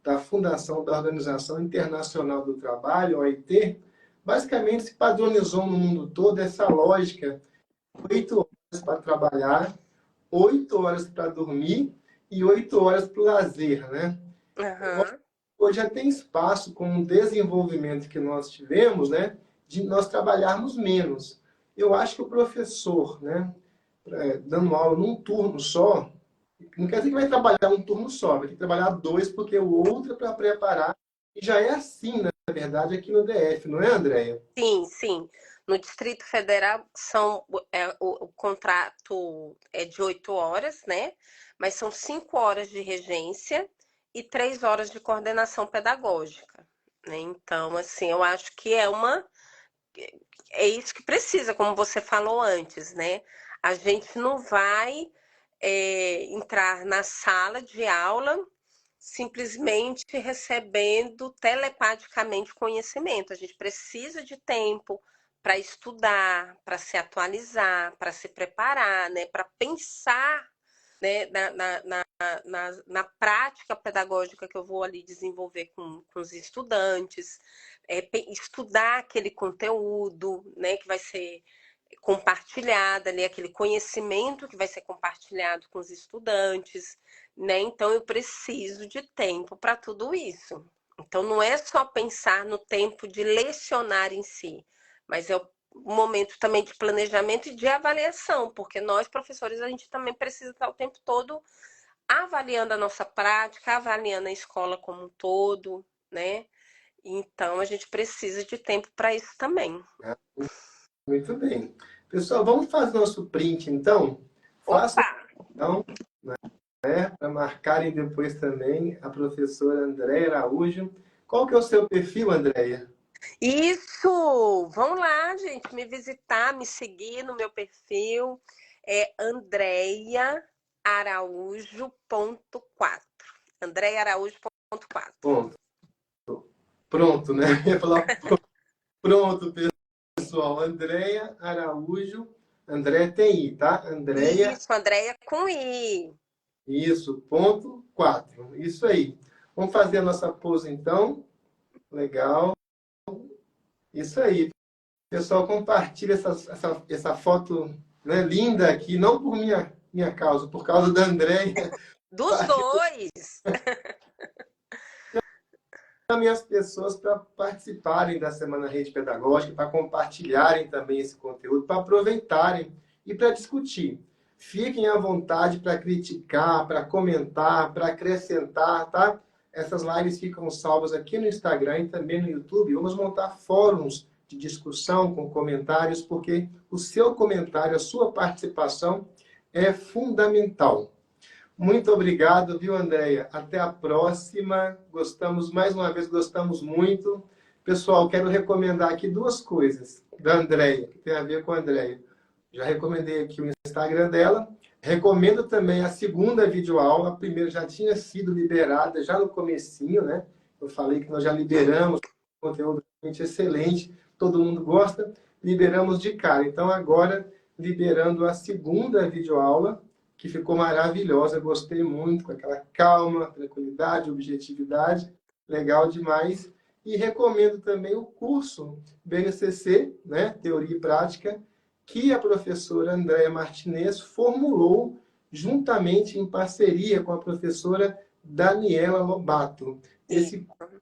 da fundação da Organização Internacional do Trabalho, OIT, basicamente se padronizou no mundo todo essa lógica: 8 horas para trabalhar, 8 horas para dormir e 8 horas para o lazer, né? Uhum. Hoje já tem espaço com o desenvolvimento que nós tivemos, né, de nós trabalharmos menos. Eu acho que o professor, né, dando aula num turno só, não quer dizer que vai trabalhar um turno só, vai ter que trabalhar dois, porque o outro é para preparar. E já é assim, na verdade, aqui no DF, não é, Andréia? Sim, sim. No Distrito Federal o contrato é de 8 horas, né? Mas são 5 horas de regência e 3 horas de coordenação pedagógica, né? Então, assim, eu acho que é isso que precisa, como você falou antes, né? A gente não vai entrar na sala de aula simplesmente recebendo telepaticamente conhecimento. A gente precisa de tempo para estudar, para se atualizar, para se preparar, né? Para pensar, né? Na prática pedagógica que eu vou ali desenvolver com os estudantes, estudar aquele conteúdo, né? Que vai ser compartilhada ali, aquele conhecimento que vai ser compartilhado com os estudantes, né? Então eu preciso de tempo para tudo isso. Então não é só pensar no tempo de lecionar em si, mas é o momento também de planejamento e de avaliação, porque nós, professores, a gente também precisa estar o tempo todo avaliando a nossa prática, avaliando a escola como um todo, né? Então a gente precisa de tempo para isso também. Muito bem. Pessoal, vamos fazer nosso print, então? Faça, Opa! então, para marcarem depois também a professora Andréia Araújo. Qual que é o seu perfil, Andréia? Isso! Vão lá, gente, me visitar, me seguir no meu perfil. É andreiaaraújo.4. Andreiaaraújo.4. Pronto, pronto, né? Eu ia falar pronto, pessoal. Andréia Araújo. André tem I, tá? Andréia, Isso, Andréia com I. isso, ponto 4. Isso aí. Vamos fazer a nossa pose, então. Legal. Isso aí. Pessoal, compartilha essa foto, né, linda aqui, não por minha causa, por causa da Andréia. Dos dois. Chame as pessoas para participarem da Semana Rede Pedagógica, para compartilharem também esse conteúdo, para aproveitarem e para discutir. Fiquem à vontade para criticar, para comentar, para acrescentar, tá? Essas lives ficam salvas aqui no Instagram e também no YouTube. Vamos montar fóruns de discussão com comentários, porque o seu comentário, a sua participação é fundamental. Muito obrigado, viu, Andréia? Até a próxima. Gostamos, mais uma vez, gostamos muito. Pessoal, quero recomendar aqui duas coisas da Andréia, que tem a ver com a Andréia. Já recomendei aqui o Instagram dela. Recomendo também a segunda videoaula. A primeira já tinha sido liberada, já no comecinho, né? Eu falei que nós já liberamos conteúdo realmente excelente, todo mundo gosta. Liberamos de cara. Então, agora, liberando a segunda videoaula, que ficou maravilhosa, gostei muito, com aquela calma, tranquilidade, objetividade, legal demais. E recomendo também o curso BNCC, né, Teoria e Prática, que a professora Andréia Martinez formulou juntamente em parceria com a professora Daniela Lobato. Esse curso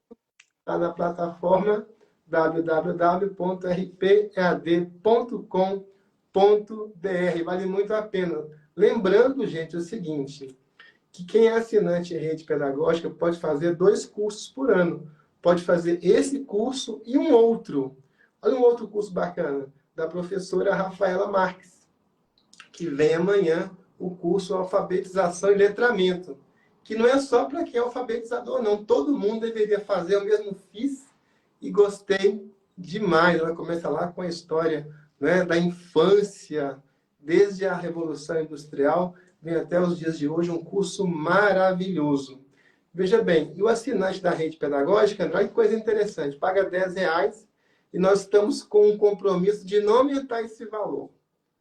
está na plataforma www.rpead.com.br. Vale muito a pena. Lembrando, gente, o seguinte, que quem é assinante em rede pedagógica pode fazer 2 cursos por ano. Pode fazer esse curso e um outro. Olha um outro curso bacana, da professora Rafaela Marques, que vem amanhã o curso Alfabetização e Letramento, que não é só para quem é alfabetizador, não. Todo mundo deveria fazer, eu mesmo fiz e gostei demais. Ela começa lá com a história, né, da infância, desde a Revolução Industrial, vem até os dias de hoje, um curso maravilhoso. Veja bem, e o assinante da rede pedagógica, André, olha que coisa interessante, paga R$ 10 e nós estamos com um compromisso de não aumentar esse valor.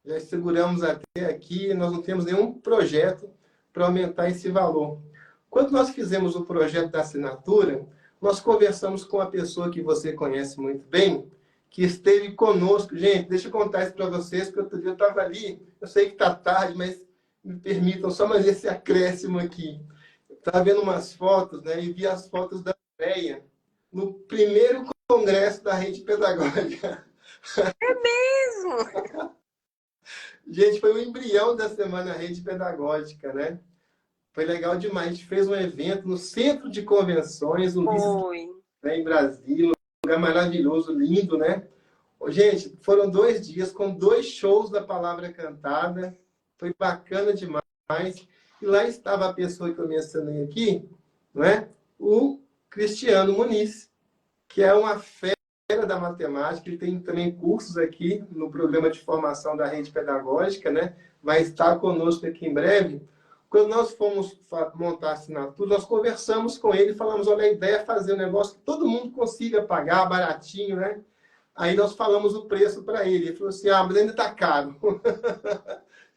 Já seguramos até aqui, nós não temos nenhum projeto para aumentar esse valor. Quando nós fizemos o projeto da assinatura, nós conversamos com uma pessoa que você conhece muito bem, que esteve conosco. Gente, deixa eu contar isso para vocês, porque outro dia eu estava ali, eu sei que está tarde, mas me permitam só mais esse acréscimo aqui. Eu estava vendo umas fotos, né, e vi as fotos da Andréia no primeiro congresso da rede pedagógica. É mesmo? Gente, foi o embrião da Semana Rede Pedagógica, né? Foi legal demais. A gente fez um evento no Centro de Convenções, no Ulisses, Foi. né, em Brasília, um lugar maravilhoso, lindo, né? Gente, foram 2 dias com 2 shows da Palavra Cantada. Foi bacana demais. E lá estava a pessoa que eu mencionei aqui, né? O Cristiano Muniz, que é uma fera da matemática. Ele tem também cursos aqui no programa de formação da rede pedagógica, né? Vai estar conosco aqui em breve. Quando nós fomos montar a assinatura, nós conversamos com ele e falamos, olha, a ideia é fazer um negócio que todo mundo consiga pagar, baratinho, né? Aí nós falamos o preço para ele. Ele falou assim, mas ainda está caro.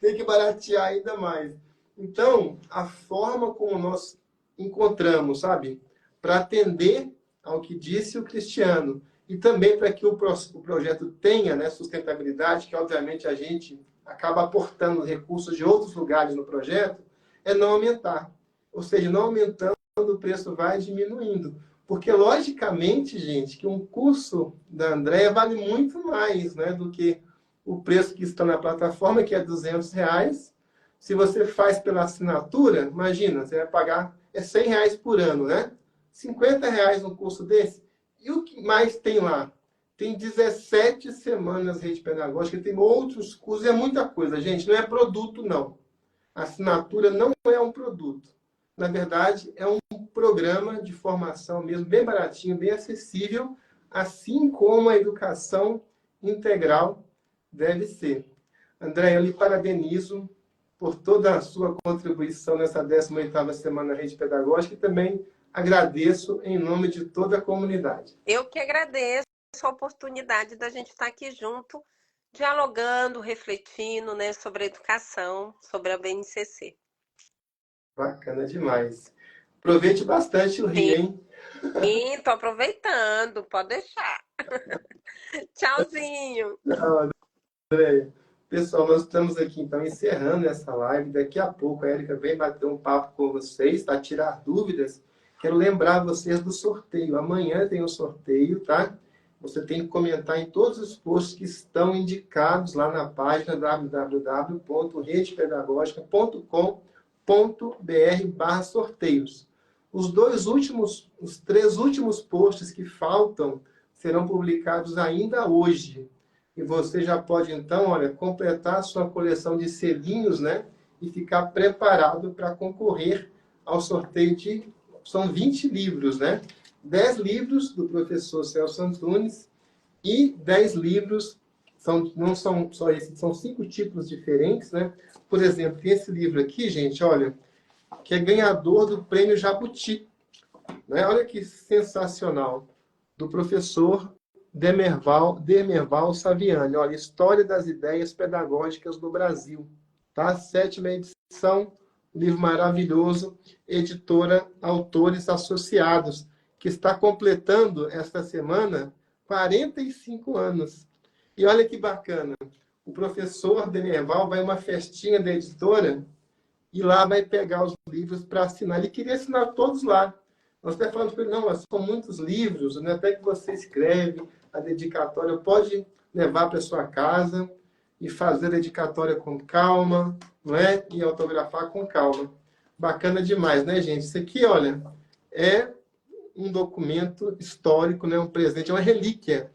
Tem que baratear ainda mais. Então, a forma como nós encontramos, sabe? Para atender ao que disse o Cristiano e também para que o projeto tenha, né, sustentabilidade, que obviamente a gente acaba aportando recursos de outros lugares no projeto, é não aumentar. Ou seja, não aumentando, o preço vai diminuindo. Porque, logicamente, gente, que um curso da Andrea vale muito mais, né, do que o preço que está na plataforma, que é R$ 200. Se você faz pela assinatura, imagina, você vai pagar R$ 100 por ano, né? R$ 50 no curso desse. E o que mais tem lá? Tem 17 semanas rede pedagógica, tem outros cursos, é muita coisa, gente. Não é produto, não. A assinatura não é um produto. Na verdade, é um programa de formação mesmo, bem baratinho, bem acessível, assim como a educação integral deve ser. André, eu lhe parabenizo por toda a sua contribuição nessa 18ª Semana Rede Pedagógica e também agradeço em nome de toda a comunidade. Eu que agradeço a oportunidade da gente estar aqui junto, dialogando, refletindo, né, sobre a educação, sobre a BNCC. Bacana demais. Aproveite bastante o Rio, hein? Sim, estou aproveitando, pode deixar. Tchauzinho. Tchau, André. Pessoal, nós estamos aqui, então, encerrando essa live. Daqui a pouco a Érica vem bater um papo com vocês, tá? Tirar dúvidas. Quero lembrar vocês do sorteio. Amanhã tem o sorteio, tá? Você tem que comentar em todos os posts que estão indicados lá na página www.redepedagogica.com.br/sorteios. Os 3 últimos posts que faltam serão publicados ainda hoje. E você já pode, então, olha, completar a sua coleção de selinhos, né? E ficar preparado para concorrer ao sorteio de... São 20 livros, né? 10 livros do professor Celso Antunes e 10 livros, não são só esses, são 5 títulos diferentes, né? Por exemplo, tem esse livro aqui, gente, olha, que é ganhador do Prêmio Jabuti, né? Olha que sensacional, do professor Demerval Saviani. Olha, História das Ideias Pedagógicas no Brasil. Tá? 7ª edição, livro maravilhoso, editora Autores Associados, que está completando esta semana 45 anos. E olha que bacana, o professor Demerval vai a uma festinha da editora e lá vai pegar os livros para assinar. Ele queria assinar todos lá. Nós até falamos para ele, não, mas são muitos livros, né? Até que você escreve a dedicatória, pode levar para sua casa e fazer a dedicatória com calma, não é? E autografar com calma. Bacana demais, né, gente? Isso aqui, olha, é um documento histórico, né? Um presente, é uma relíquia.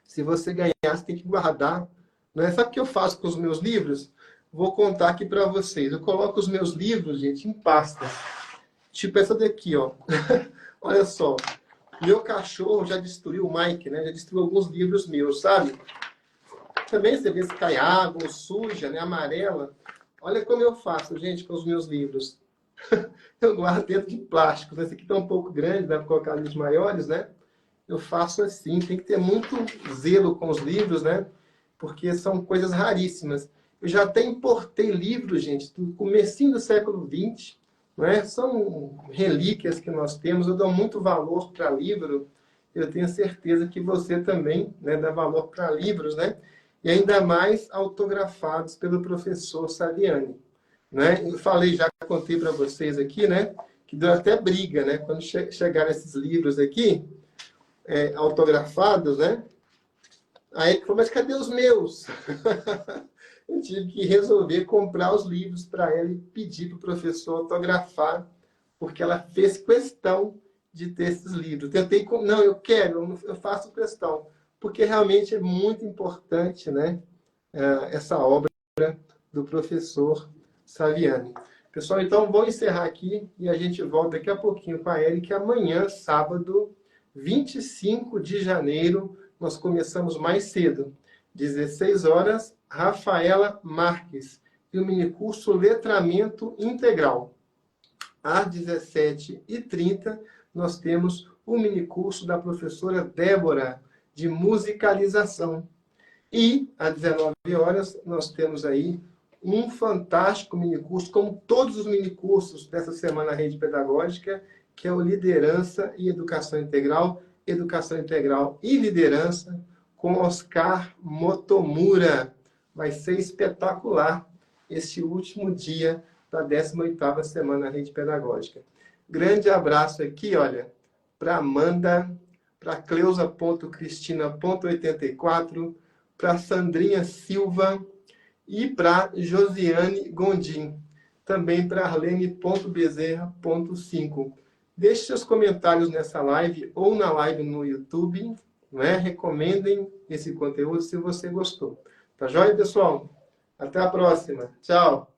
Se você ganhar, você tem que guardar. Não é? Sabe o que eu faço com os meus livros? Vou contar aqui para vocês. Eu coloco os meus livros, gente, em pastas. Tipo essa daqui, ó. Olha só. Meu cachorro já destruiu, o Mike, né? Já destruiu alguns livros meus, sabe? Também você vê se cai água, ou suja, né? Amarela. Olha como eu faço, gente, com os meus livros. Eu guardo dentro de plástico. Esse aqui tá um pouco grande, dá para colocar livros maiores, né? Eu faço assim. Tem que ter muito zelo com os livros, né? Porque são coisas raríssimas. Eu já até importei livros, gente, do comecinho do século XX, né? São relíquias que nós temos. Eu dou muito valor para livro. Eu tenho certeza que você também, né, dá valor para livros, né? E ainda mais autografados pelo professor Saviani, né? Eu falei, já contei para vocês aqui, né? Que deu até briga, né? Quando chegaram esses livros aqui, autografados, né? Aí ele falou, mas cadê os meus? Eu tive que resolver comprar os livros para ela e pedir para o professor autografar, porque ela fez questão de ter esses livros. Tentei, não, eu quero, eu faço questão, porque realmente é muito importante, né, essa obra do professor Saviani. Pessoal, então vou encerrar aqui e a gente volta daqui a pouquinho com a Érica. Amanhã, sábado, 25 de janeiro, nós começamos mais cedo. 16 horas, Rafaela Marques, e o minicurso Letramento Integral. Às 17h30, nós temos o minicurso da professora Débora, de musicalização. E, às 19 horas, nós temos aí um fantástico minicurso, como todos os minicursos dessa Semana Rede Pedagógica, que é o Liderança e Educação Integral. Educação Integral e Liderança, com Oscar Motomura. Vai ser espetacular este último dia da 18ª Semana Rede Pedagógica. Grande abraço aqui, olha, para Amanda, para Cleusa.Cristina.84, para Sandrinha Silva e para Josiane Gondim. Também para Arlene.Bezerra.5. Deixe seus comentários nessa live ou na live no YouTube. Né? Recomendem esse conteúdo se você gostou. Tá joia, pessoal? Até a próxima. Tchau!